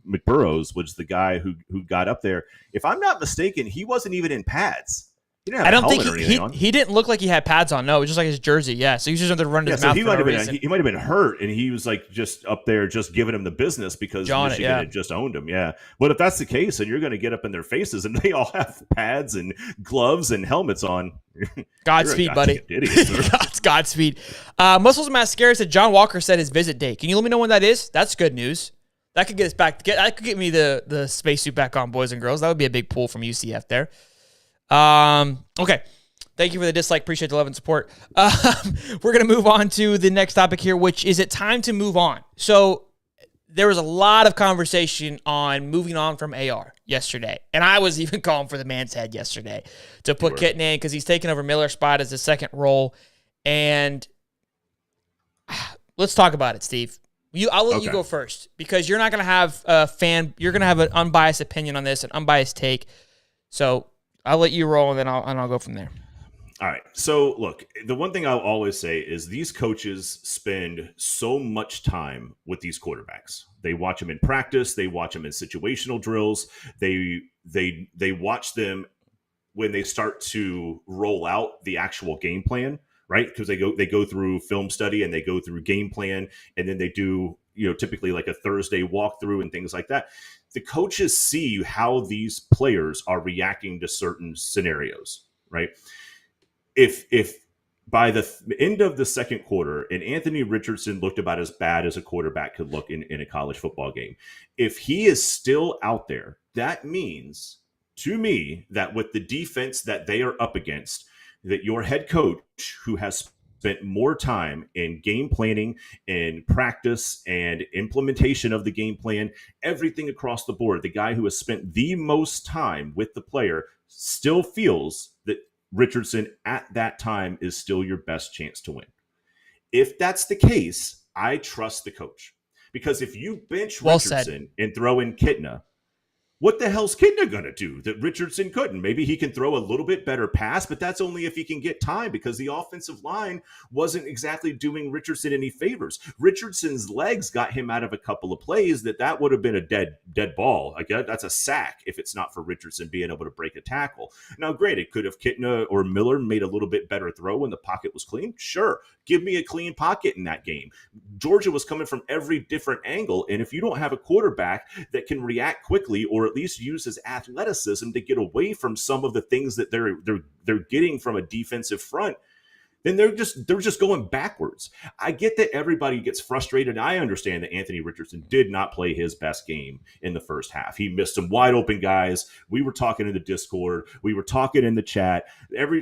McBurrows was the guy who got up there. If I'm not mistaken, he wasn't even in pads. I don't think he didn't look like he had pads on. No, it was just like his jersey. Yeah, so he was just running his mouth. He might have been hurt, and he was like just up there, just giving him the business because Michigan had just owned him. Yeah, but if that's the case, then you're going to get up in their faces, and they all have pads and gloves and helmets on. Godspeed, buddy. Godspeed. Muscles and Mascara said John Walker said his visit date. Can you let me know when that is? That's good news. That could get us back. That could get me the spacesuit back on, boys and girls. That would be a big pull from UCF there. Okay. Thank you for the dislike. Appreciate the love and support. We're going to move on to the next topic here, which is it time to move on? So there was a lot of conversation on moving on from AR yesterday. And I was even calling for the man's head yesterday to put Kitten in because he's taking over Miller's spot as his second role. And let's talk about it, Steve. I'll let you go first because you're not going to have you're going to have an unbiased opinion on this, an unbiased take. So I'll let you roll and then I'll go from there. All right. So, look, the one thing I'll always say is these coaches spend so much time with these quarterbacks. They watch them in practice. They watch them in situational drills. They watch them when they start to roll out the actual game plan, right? Because they go through film study and they go through game plan, and then they do, typically like a Thursday walkthrough and things like that. The coaches see how these players are reacting to certain scenarios, right? If by the end of the second quarter, and Anthony Richardson looked about as bad as a quarterback could look in a college football game, if he is still out there, that means to me that with the defense that they are up against, that your head coach, who has spent more time in game planning and practice and implementation of the game plan, everything across the board, the guy who has spent the most time with the player still feels that Richardson at that time is still your best chance to win. If that's the case, I trust the coach. Because if you bench Richardson and throw in Kitna, what the hell's Kitna going to do that Richardson couldn't? Maybe he can throw a little bit better pass, but that's only if he can get time because the offensive line wasn't exactly doing Richardson any favors. Richardson's legs got him out of a couple of plays that would have been a dead ball. I guess that's a sack if it's not for Richardson being able to break a tackle. Now, granted, could have Kitna or Miller made a little bit better throw when the pocket was clean? Sure. Give me a clean pocket in that game. Georgia was coming from every different angle, and if you don't have a quarterback that can react quickly or at least use his athleticism to get away from some of the things that they're getting from a defensive front, then they're just going backwards. I get that everybody gets frustrated. I understand that Anthony Richardson did not play his best game in the first half. He missed some wide open guys. We were talking in the Discord. We were talking in the chat.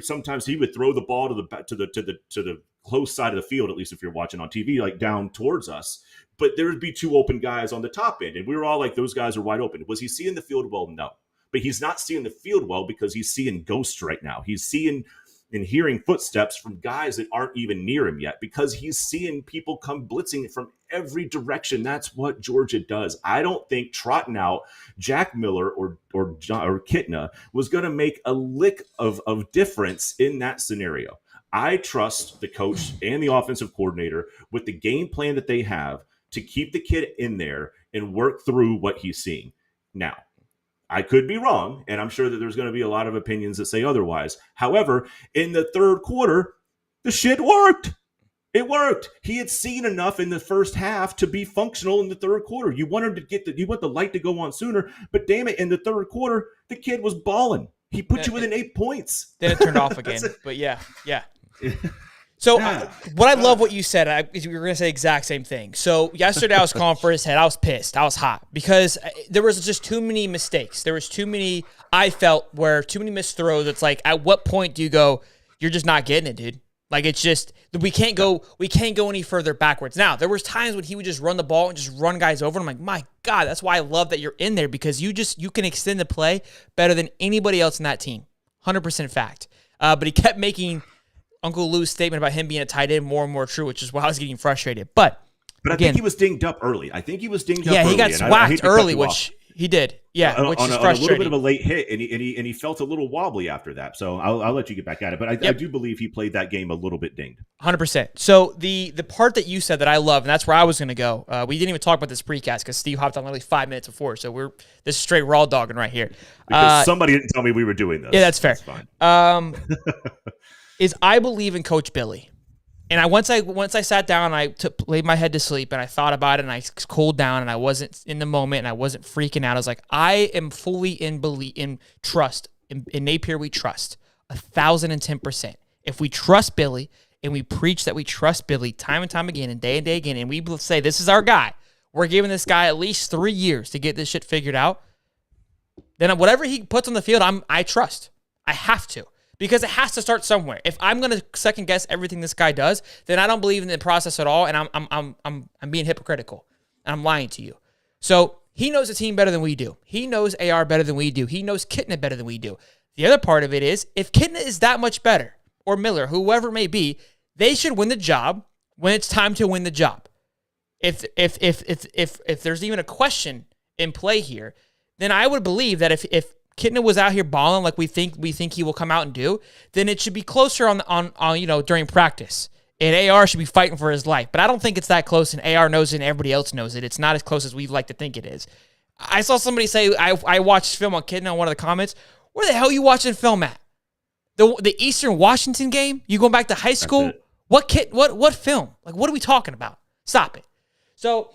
Sometimes he would throw the ball to the close side of the field, at least if you're watching on TV, like down towards us. But there would be two open guys on the top end, and we were all like, those guys are wide open. Was he seeing the field well? No. But he's not seeing the field well because he's seeing ghosts right now. He's seeing and hearing footsteps from guys that aren't even near him yet because he's seeing people come blitzing from every direction. That's what Georgia does. I don't think trotting out Jack Miller or Kitna was going to make a lick of difference in that scenario. I trust the coach and the offensive coordinator with the game plan that they have to keep the kid in there and work through what he's seeing. Now, I could be wrong, and I'm sure that there's going to be a lot of opinions that say otherwise. However, in the third quarter, the shit worked. It worked. He had seen enough in the first half to be functional in the third quarter. You want the light to go on sooner, but damn it, in the third quarter, the kid was balling. He put you within 8 points. Then it turned off again. But yeah. So what I love what you said, you were going to say the exact same thing. So yesterday I was calling for his head. I was pissed. I was hot because there was just too many mistakes. There was too many, I felt, where too many missed throws. It's like, at what point do you go, you're just not getting it, dude? Like, it's just, we can't go any further backwards. Now, there was times when he would just run the ball and just run guys over. And I'm like, my God, that's why I love that you're in there because you can extend the play better than anybody else in that team. 100% fact. But he kept making Uncle Lou's statement about him being a tight end more and more true, which is why I was getting frustrated. But again, I think he was dinged up early. Yeah, he got swacked early, which he did. Yeah, which is frustrating. On a little bit of a late hit, and he felt a little wobbly after that. So I'll let you get back at it. But I do believe he played that game a little bit dinged. 100%. So the part that you said that I love, and that's where I was going to go. We didn't even talk about this precast because Steve hopped on literally 5 minutes before. So this is straight raw dogging right here. Because somebody didn't tell me we were doing this. Yeah, that's fair. That's fine. Is I believe in Coach Billy. And once I sat down and I laid my head to sleep and I thought about it and I cooled down and I wasn't in the moment and I wasn't freaking out. I was like, I am fully in trust. In Napier, we trust 1,010%. If we trust Billy and we preach that we trust Billy time and time again and day again, and we say this is our guy, we're giving this guy at least 3 years to get this shit figured out, then whatever he puts on the field, I trust. I have to. Because it has to start somewhere. If I'm going to second guess everything this guy does, then I don't believe in the process at all, and I'm being hypocritical, and I'm lying to you. So he knows the team better than we do. He knows AR better than we do. He knows Kitna better than we do. The other part of it is, if Kitna is that much better, or Miller, whoever it may be, they should win the job when it's time to win the job. If there's even a question in play here, then I would believe that if Kitna was out here balling like we think he will come out and do, then it should be closer on during practice. And AR should be fighting for his life. But I don't think it's that close, and AR knows it and everybody else knows it. It's not as close as we'd like to think it is. I saw somebody say, I watched film on Kitna on one of the comments. Where the hell are you watching film at? The Eastern Washington game? You going back to high school? What film? Like, what are we talking about? Stop it. So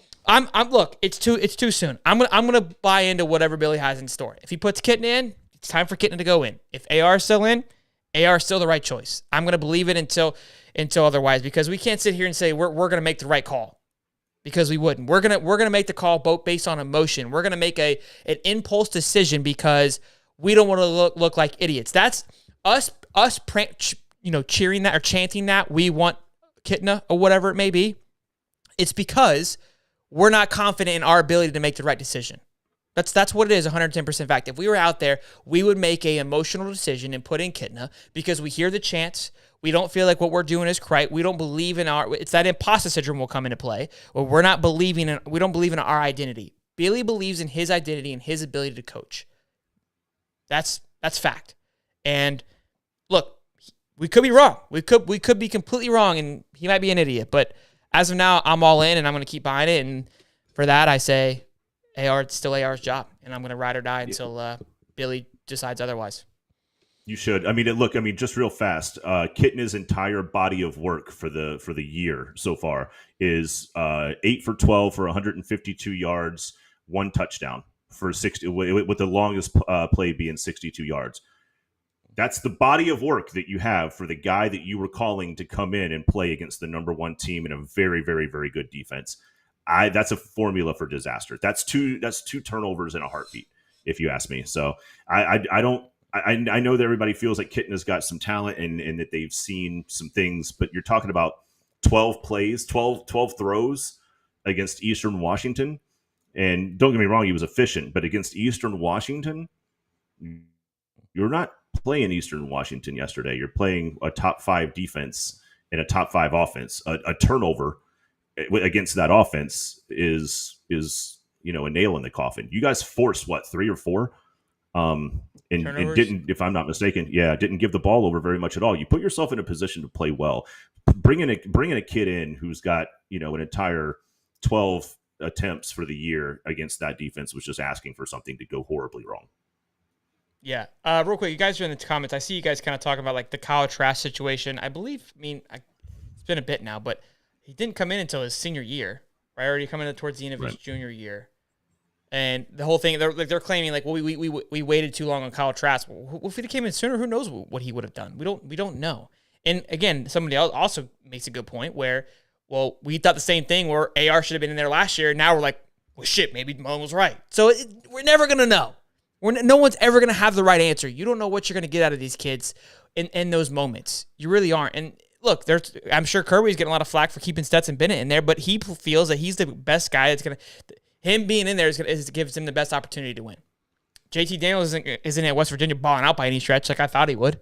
look, it's too soon. I'm gonna buy into whatever Billy has in store. If he puts Kitna in, it's time for Kitna to go in. If AR is still in, AR is still the right choice. I'm gonna believe it until otherwise, because we can't sit here and say we're gonna make the right call, because we wouldn't. We're gonna make the call based on emotion. We're gonna make an impulse decision because we don't want to look like idiots. That's us cheering that or chanting that we want Kitna or whatever it may be. It's because we're not confident in our ability to make the right decision. That's what it is, 110% fact. If we were out there, we would make an emotional decision and put in Kitna because we hear the chants. We don't feel like what we're doing is right. We don't believe in it's that imposter syndrome will come into play, where we don't believe in our identity. Billy believes in his identity and his ability to coach. That's fact. And look, we could be wrong. We could be completely wrong, and he might be an idiot. But as of now, I'm all in, and I'm going to keep buying it. And for that, I say, it's still AR's job, and I'm going to ride or die until Billy decides otherwise. You should. Just real fast. Kitna's entire body of work for the year so far is 8 for 12 for 152 yards, 1 touchdown for 60, with the longest play being 62 yards. That's the body of work that you have for the guy that you were calling to come in and play against the number 1 team in a very, very, very good defense. That's a formula for disaster. That's two turnovers in a heartbeat, if you ask me. So I know that everybody feels like Kitna's got some talent and that they've seen some things, but you're talking about 12 plays, 12 throws against Eastern Washington. And don't get me wrong, he was efficient, but against Eastern Washington, you're not playing Eastern Washington yesterday. You're playing a top 5 defense and a top 5 offense. A turnover against that offense is a nail in the coffin. You guys forced 3 or 4, and didn't, if I'm not mistaken, didn't give the ball over very much at all. You put yourself in a position to play well. Bringing a kid in who's got an entire 12 attempts for the year against that defense was just asking for something to go horribly wrong. Yeah. Real quick, you guys are in the comments. I see you guys kind of talking about like the Kyle Trask situation. It's been a bit now, but he didn't come in until his senior year, right? Already coming in towards the end of his junior year. And the whole thing, they're claiming like, well, we waited too long on Kyle Trask. Well, if he came in sooner, who knows what he would have done? We don't know. And again, somebody else also makes a good point where, well, we thought the same thing where AR should have been in there last year. And now we're like, well, shit, maybe Mullen was right. So we're never going to know. No one's ever going to have the right answer. You don't know what you're going to get out of these kids in those moments. You really aren't. And look, I'm sure Kirby's getting a lot of flack for keeping Stetson Bennett in there, but he feels that he's the best guy that's going to – him being in there gives him the best opportunity to win. JT Daniels isn't at West Virginia balling out by any stretch like I thought he would.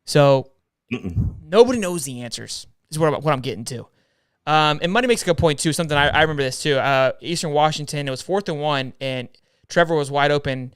So nobody knows the answers is what I'm getting to. And Money makes a good point, too. Something I remember this, too. Eastern Washington, it was 4th and 1, and Trevor was wide open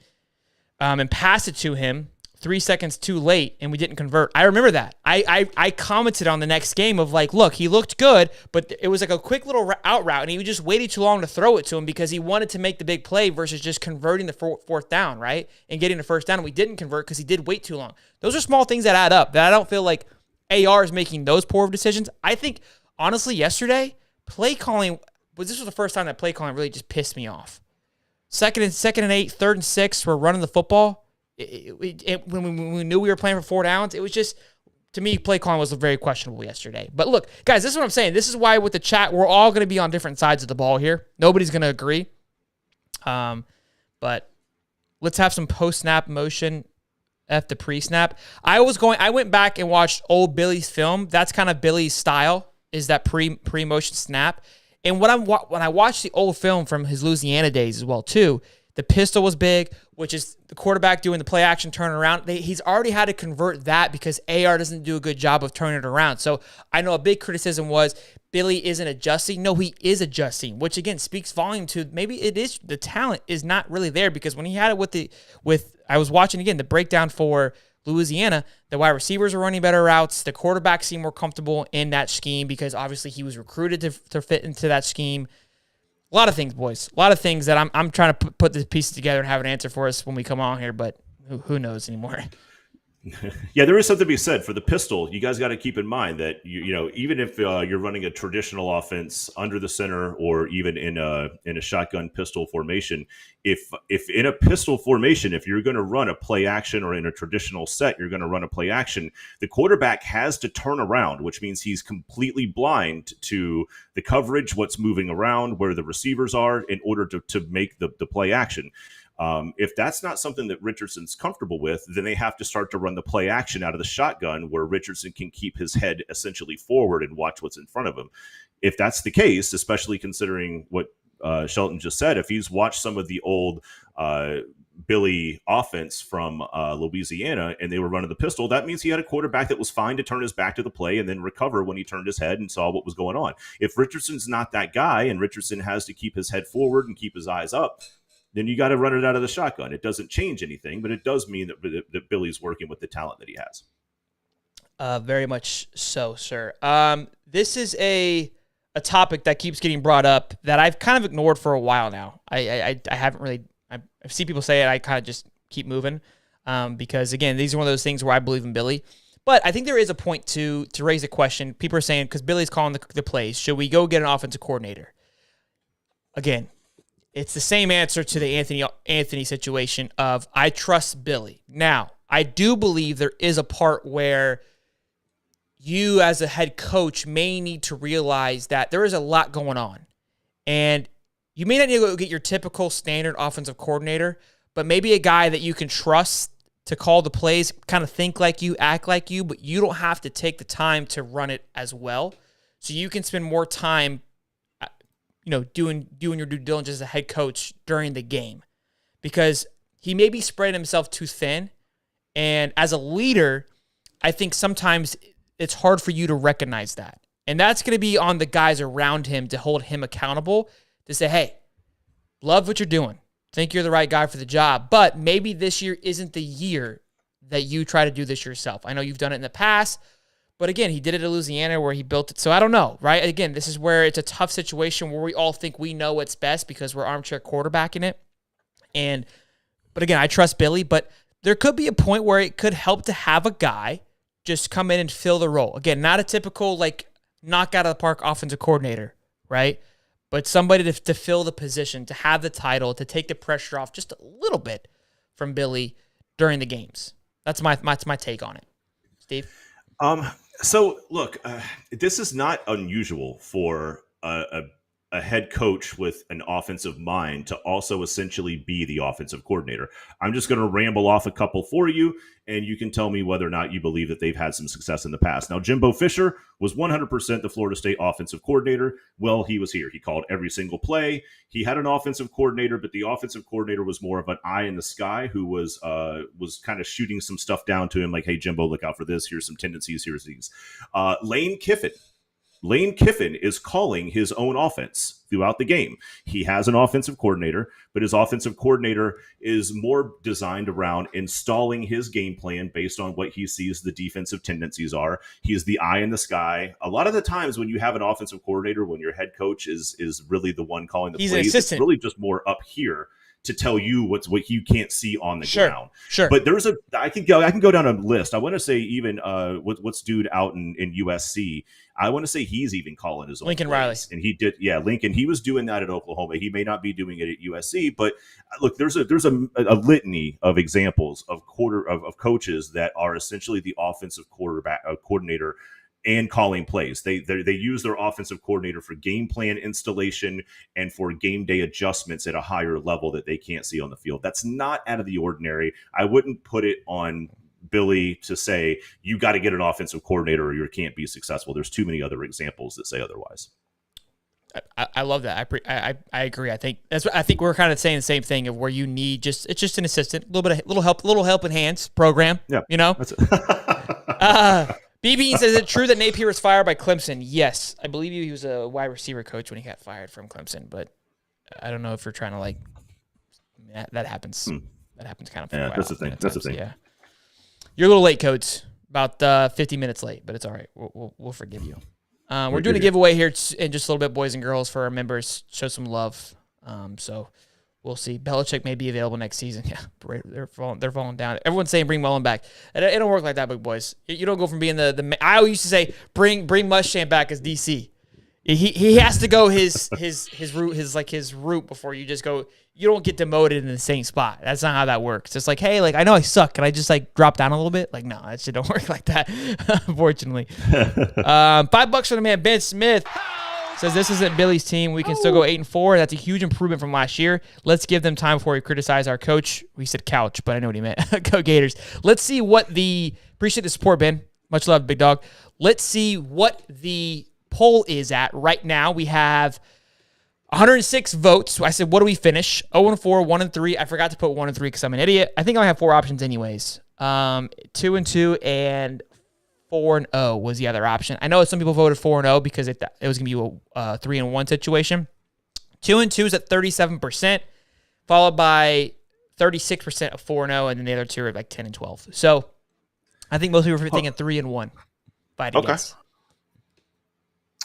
and passed it to him 3 seconds too late, and we didn't convert. I remember that. I commented on the next game of like, look, he looked good, but it was like a quick little out route, and he just waited too long to throw it to him because he wanted to make the big play versus just converting the 4th down, right, and getting the 1st down, and we didn't convert because he did wait too long. Those are small things that add up that I don't feel like AR is making those poor decisions. I think, honestly, yesterday, play calling, this was the first time that play calling really just pissed me off. Second and 8, 3rd and 6, we're running the football. When we knew we were playing for 4 downs, it was just, to me, play calling was very questionable yesterday. But look, guys, this is what I'm saying. This is why with the chat, we're all going to be on different sides of the ball here. Nobody's going to agree. But let's have some post-snap motion F the pre-snap. I went back and watched old Billy's film. That's kind of Billy's style, is that pre-motion snap. And when I watched the old film from his Louisiana days as well too, the pistol was big, which is the quarterback doing the play action turnaround. He's already had to convert that because AR doesn't do a good job of turning it around. So I know a big criticism was Billy isn't adjusting. No, he is adjusting, which again speaks volume to maybe it is the talent is not really there, because when he had it with I was watching again the breakdown for Louisiana, the wide receivers were running better routes. The quarterback seemed more comfortable in that scheme because obviously he was recruited to fit into that scheme. A lot of things, boys. A lot of things that I'm trying to put the pieces together and have an answer for us when we come on here, but who knows anymore. Yeah, there is something to be said for the pistol. You guys got to keep in mind that you know even if you're running a traditional offense under the center or even in a shotgun pistol formation, if in a pistol formation, if you're going to run a play action, or in a traditional set you're going to run a play action, the quarterback has to turn around, which means he's completely blind to the coverage, what's moving around, where the receivers are, in order to make the play action. If that's not something that Richardson's comfortable with, then they have to start to run the play action out of the shotgun, where Richardson can keep his head essentially forward and watch what's in front of him. If that's the case, especially considering what Shelton just said, if he's watched some of the old Billy offense from Louisiana and they were running the pistol, that means he had a quarterback that was fine to turn his back to the play and then recover when he turned his head and saw what was going on. If Richardson's not that guy and Richardson has to keep his head forward and keep his eyes up, then you got to run it out of the shotgun. It doesn't change anything, but it does mean that Billy's working with the talent that he has. Very much so, sir. This is a topic that keeps getting brought up that I've kind of ignored for a while now. I haven't really. I see people say it. I kind of just keep moving because again, these are one of those things where I believe in Billy. But I think there is a point to raise a question. People are saying because Billy's calling the plays, should we go get an offensive coordinator? Again, it's the same answer to the Anthony situation of I trust Billy. Now, I do believe there is a part where you as a head coach may need to realize that there is a lot going on. And you may not need to go get your typical standard offensive coordinator, but maybe a guy that you can trust to call the plays, kind of think like you, act like you, but you don't have to take the time to run it as well. So you can spend more time doing your due diligence as a head coach during the game, because he may be spreading himself too thin. And as a leader, I think sometimes it's hard for you to recognize that. And that's going to be on the guys around him to hold him accountable, to say, hey, love what you're doing. Think you're the right guy for the job, but maybe this year isn't the year that you try to do this yourself. I know you've done it in the past, but again, he did it in Louisiana where he built it. So I don't know, right? Again, this is where it's a tough situation where we all think we know what's best because we're armchair quarterbacking it. But again, I trust Billy, but there could be a point where it could help to have a guy just come in and fill the role. Again, not a typical knock out of the park offensive coordinator, right? But somebody to fill the position, to have the title, to take the pressure off just a little bit from Billy during the games. That's my take on it. Steve? So look, this is not unusual for a head coach with an offensive mind to also essentially be the offensive coordinator. I'm just going to ramble off a couple for you, and you can tell me whether or not you believe that they've had some success in the past. Now, Jimbo Fisher was 100% the Florida State offensive coordinator. Well, he was here. He called every single play. He had an offensive coordinator, but the offensive coordinator was more of an eye in the sky who was kind of shooting some stuff down to him like, hey, Jimbo, look out for this. Here's some tendencies. Here's these. Lane Kiffin is calling his own offense throughout the game. He has an offensive coordinator, but his offensive coordinator is more designed around installing his game plan based on what he sees the defensive tendencies are. He's the eye in the sky. A lot of the times when you have an offensive coordinator, when your head coach is really the one calling the plays, it's really just more up here to tell you what you can't see on the ground. Sure. But I can go down a list. I want to say even what's dude out in USC. I want to say he's even calling his own Lincoln plays. Riley. And he did. Yeah. Lincoln, he was doing that at Oklahoma. He may not be doing it at USC, but look, there's a litany of examples of coaches that are essentially the offensive coordinator and calling plays. They use their offensive coordinator for game plan installation and for game day adjustments at a higher level that they can't see on the field. That's not out of the ordinary. I wouldn't put it on Billy to say you got to get an offensive coordinator or you can't be successful. There's too many other examples that say otherwise. I love that. I agree. I think we're kind of saying the same thing of where you need it's just an assistant, little helping hands program. Yeah, you know. That's it. BB says, is it true that Napier was fired by Clemson? Yes, I believe he was a wide receiver coach when he got fired from Clemson, but I don't know if you're trying to like that happens. That happens kind of. Yeah, that's the thing. That's the thing. Yeah, you're a little late, Coach. About 50 minutes late, but it's all right. We'll forgive you. We're doing a giveaway here in just a little bit, boys and girls, for our members. Show some love. So we'll see. Belichick may be available next season. Yeah, they're falling down. Everyone's saying bring Mullen back. It don't work like that, big boys. You don't go from being the. I always used to say bring Muschamp back as DC. He has to go his route before you just go. You don't get demoted in the same spot. That's not how that works. It's like, hey, like I know I suck. Can I just like drop down a little bit? Like, no, that shit don't work like that. Unfortunately. $5 for the man Ben Smith says this isn't Billy's team. We can still go 8-4. That's a huge improvement from last year. Let's give them time before we criticize our coach. We said couch, but I know what he meant. Go Gators. Let's see what appreciate the support, Ben. Much love, big dog. Let's see what the poll is at right now. We have 106 votes. I said, what do we finish? 0-4, 1-3. I forgot to put 1-3 because I'm an idiot. I think I have 4 options anyways. 2-2 and 4-0 was the other option. I know some people voted 4-0 because it was going to be a 3-1 situation. 2-2 is at 37%, followed by 36% of 4-0, and then the other two are like 10 and 12. So I think most people are thinking 3-1. Okay.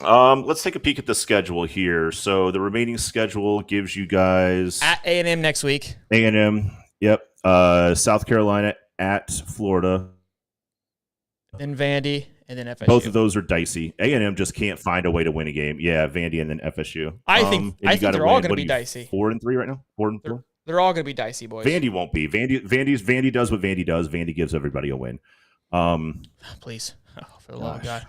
Let's take a peek at the schedule here. So the remaining schedule gives you guys at A&M next week. A&M, yep. South Carolina at Florida. Then Vandy, and then FSU. Both of those are dicey. A&M just can't find a way to win a game. Yeah, Vandy and then FSU. I think they're all going to be dicey. 4-3 right now. 4-4. They're all going to be dicey, boys. Vandy won't be. Vandy does what Vandy does. Vandy gives everybody a win. Please, for the love of God.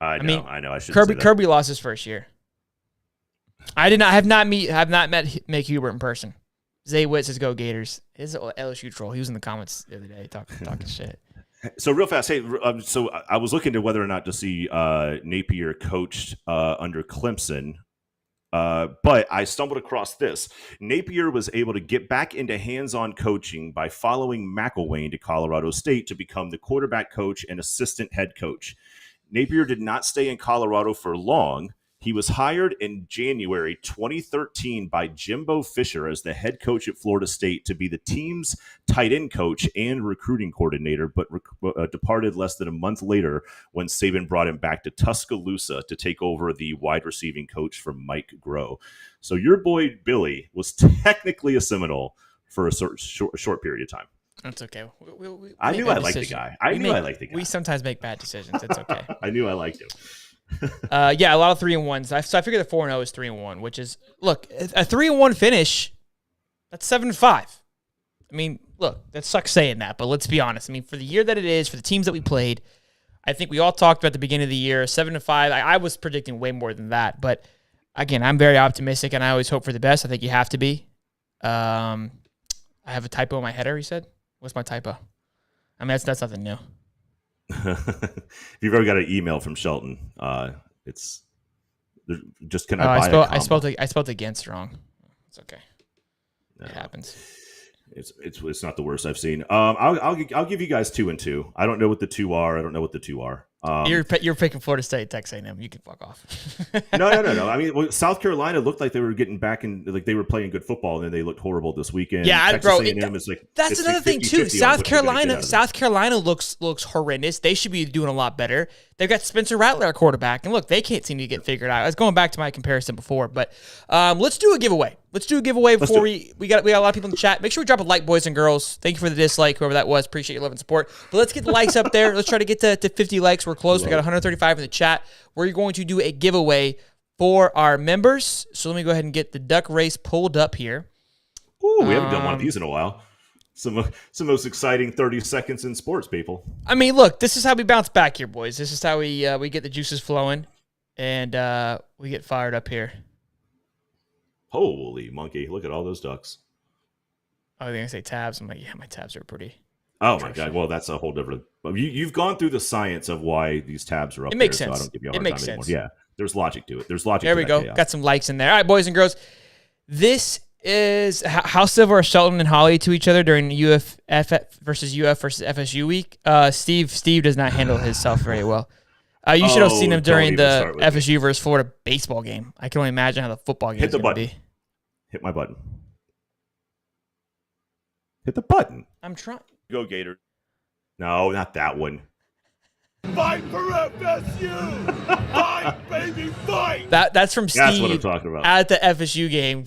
I know. I should. Kirby lost his first year. I have not met Mick Hubert in person. Zay Witt says go Gators. He's an LSU troll. He was in the comments the other day talking shit. So real fast, hey. So I was looking to whether or not to see Napier coached under Clemson, but I stumbled across this. Napier was able to get back into hands-on coaching by following McElwain to Colorado State to become the quarterback coach and assistant head coach. Napier did not stay in Colorado for long. He was hired in January 2013 by Jimbo Fisher as the head coach at Florida State to be the team's tight end coach and recruiting coordinator, but departed less than a month later when Saban brought him back to Tuscaloosa to take over the wide receiving coach from Mike Groh. So your boy Billy was technically a Seminole for a short period of time. That's okay. I knew I liked the guy. I knew I liked the guy. We sometimes make bad decisions. It's okay. I knew I liked him. Yeah, a lot of 3-1s. So I figured the 4-0 is 3-1, which is, look, a 3-1 finish, that's 7-5. I mean, look, that sucks saying that, but let's be honest. I mean, for the year that it is, for the teams that we played, I think we all talked about at the beginning of the year, 7-5. I was predicting way more than that, but again, I'm very optimistic, and I always hope for the best. I think you have to be. I have a typo in my header, you said? What's my typo? I mean, that's nothing new. If you've ever got an email from Shelton, it's just can I spelled against wrong. It's okay. It happens. It's not the worst I've seen. I'll give you guys 2-2. I don't know what the 2 are. I don't know what the 2 are. You're picking Florida State, Texas A&M. You can fuck off. No. I mean, South Carolina looked like they were getting back in, like they were playing good football, and then they looked horrible this weekend. Yeah, Texas bro. A&M is like that's another thing too. South Carolina looks horrendous. They should be doing a lot better. They've got Spencer Rattler at quarterback, and look, they can't seem to get figured out. I was going back to my comparison before, but let's do a giveaway. Before we got a lot of people in the chat. Make sure we drop a like, boys and girls. Thank you for the dislike, whoever that was. Appreciate your love and support. But let's get the likes up there. Let's try to get to 50 likes. We're close. We got 135 in the chat. We're going to do a giveaway for our members. So let me go ahead and get the duck race pulled up here. Ooh, we haven't done one of these in a while. Some most exciting 30 seconds in sports, people. I mean, look, this is how we bounce back here, boys. This is how we get the juices flowing, and we get fired up here. Holy monkey, look at all those ducks. Oh, they're going to say tabs. I'm like, yeah, my tabs are pretty. Oh, my God. Well, that's a whole different... You've gone through the science of why these tabs are up there. It makes sense. So I don't give you a hard it makes time sense. Anymore. There's logic to it. There's logic. There we go. Chaos. Got some likes in there. All right, boys and girls. This is how civil are Shelton and Holly to each other during UF versus FSU week. Steve does not handle himself very well. You should have seen him during the FSU versus Florida baseball game. I can only imagine how the football game is going to be. Hit my button. Hit the button. I'm trying. Go Gator. No, not that one. Fight for FSU! Fight, baby, fight! That's from Steve. That's what I'm talking about. At the FSU game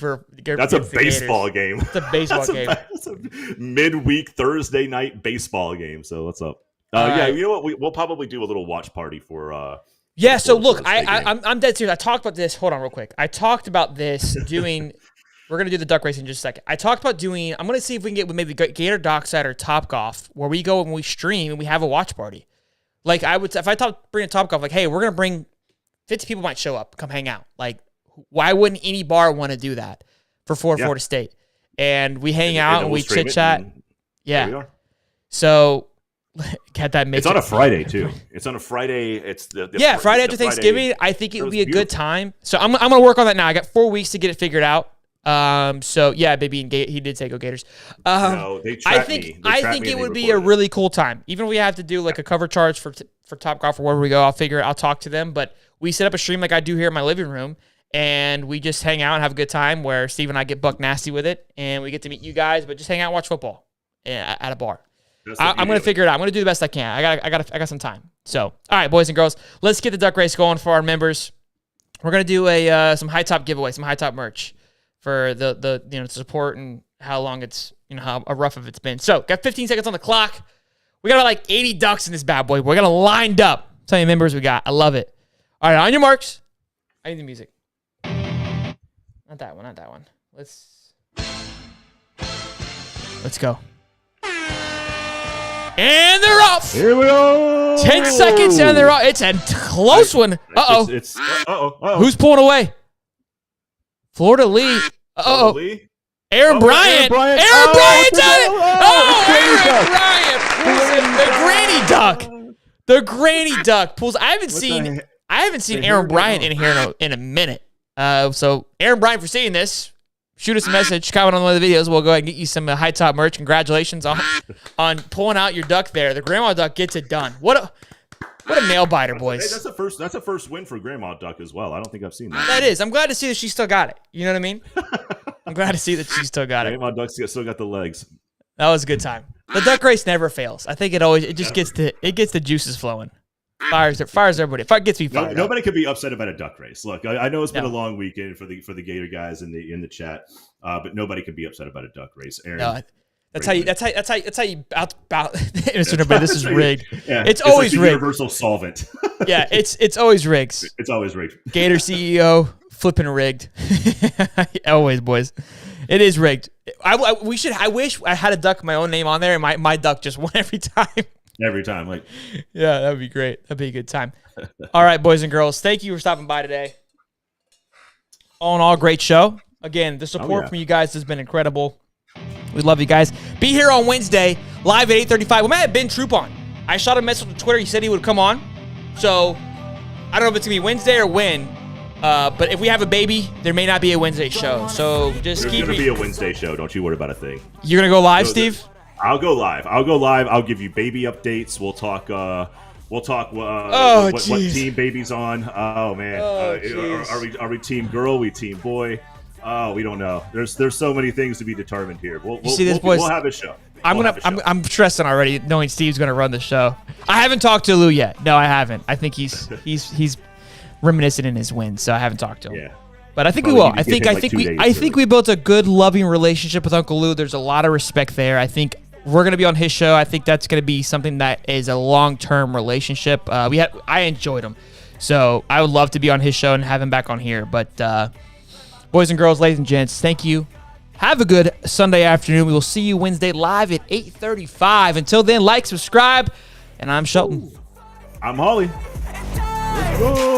That's a baseball game. It's a baseball game. That's a midweek Thursday night baseball game. So what's up? Yeah, you know what? We'll probably do a little watch party for. Yeah. So look, I'm dead serious. I talked about this. Hold on, real quick. I talked about this doing. We're gonna do the duck race in just a second. I talked about doing. I'm gonna see if we can get with maybe Gator Dockside or Topgolf, where we go and we stream and we have a watch party. Like I would, if I bring a Topgolf, like, hey, we're gonna bring 50 people might show up, come hang out. Like, why wouldn't any bar want to do that for Florida State? And we hang out and we chit chat. Yeah. So get that. It's on a Friday too. It's on a Friday. It's Friday after Thanksgiving. I think it would be a good time. So I'm gonna work on that now. I got 4 weeks to get it figured out. So yeah, baby, and he did say go Gators. No, they tracked me. I think it would be a really cool time. Even if we have to do like a cover charge for Topgolf or wherever we go, I'll figure it. I'll talk to them. But we set up a stream like I do here in my living room, and we just hang out and have a good time. Where Steve and I get buck nasty with it, and we get to meet you guys, but just hang out and watch football at a bar. I'm gonna figure it out. I'm gonna do the best I can. I got some time. So all right, boys and girls, let's get the duck race going for our members. We're gonna do some high top giveaway, some high top merch for the support and how long it's how rough of it's been. So got 15 seconds on the clock. We got like 80 ducks in this bad boy. We got it lined up. That's how many members we got. I love it. All right, on your marks. I need the music. Not that one. Let's go. And they're off. Here we go. 10 seconds and they're off. It's a close one. Uh-oh. Who's pulling away? Florida Lee. Uh-oh. Aaron Bryant. Aaron Bryant did it. Aaron Bryant. The granny duck pulls. I haven't seen Aaron Bryant in here in a minute. So Aaron Bryant, for seeing this, shoot us a message, comment on one of the videos. We'll go ahead and get you some high top merch. Congratulations on pulling out your duck there. The grandma duck gets it done. What a nail biter, boys. Hey, that's a first win for Grandma Duck as well. I don't think I've seen that. That is. I'm glad to see that she still got it. You know what I mean? I'm glad to see that she still got it. Grandma Duck's still got the legs. That was a good time. The duck race never fails. I think it just gets the juices flowing. Fires everybody. It gets me fired. Nobody could be upset about a duck race. Look, I know it's been a long weekend for the Gator guys in the chat, but nobody can be upset about a duck race. Aaron, no, that's how you about this is rigged. Yeah, it's always like rigged. Universal solvent. Yeah, it's always rigged. It's always rigged. Gator CEO flipping rigged. Always, boys. It is rigged. I wish I had a duck my own name on there, and my duck just won every time. Every time, like, yeah, that would be great. That'd be a good time. All right, boys and girls, thank you for stopping by today. All in all, great show. Again, the support from you guys has been incredible. We love you guys. Be here on Wednesday, live at 8:35. We might have Ben Troop on. I shot a message on Twitter. He said he would come on. So, I don't know if it's going to be Wednesday or when. But if we have a baby, there may not be a Wednesday show. So, just There's going to be a Wednesday show. Don't you worry about a thing. You're going to go live, Steve? I'll go live. I'll give you baby updates. We'll talk what team baby's on. Oh man. Are we team girl? We team boy? Oh, we don't know. There's so many things to be determined here. We'll have a show. I'm stressing already knowing Steve's going to run the show. I haven't talked to Lou yet. No, I haven't. I think he's reminiscent in his wins, so I haven't talked to him. Yeah. But I think we will. I think we built a good, loving relationship with Uncle Lou. There's a lot of respect there. I think we're going to be on his show. I think that's going to be something that is a long-term relationship. I enjoyed him. So I would love to be on his show and have him back on here. But boys and girls, ladies and gents, thank you. Have a good Sunday afternoon. We will see you Wednesday live at 8:35. Until then, like, subscribe, and I'm Shelton. I'm Holly. Let's go.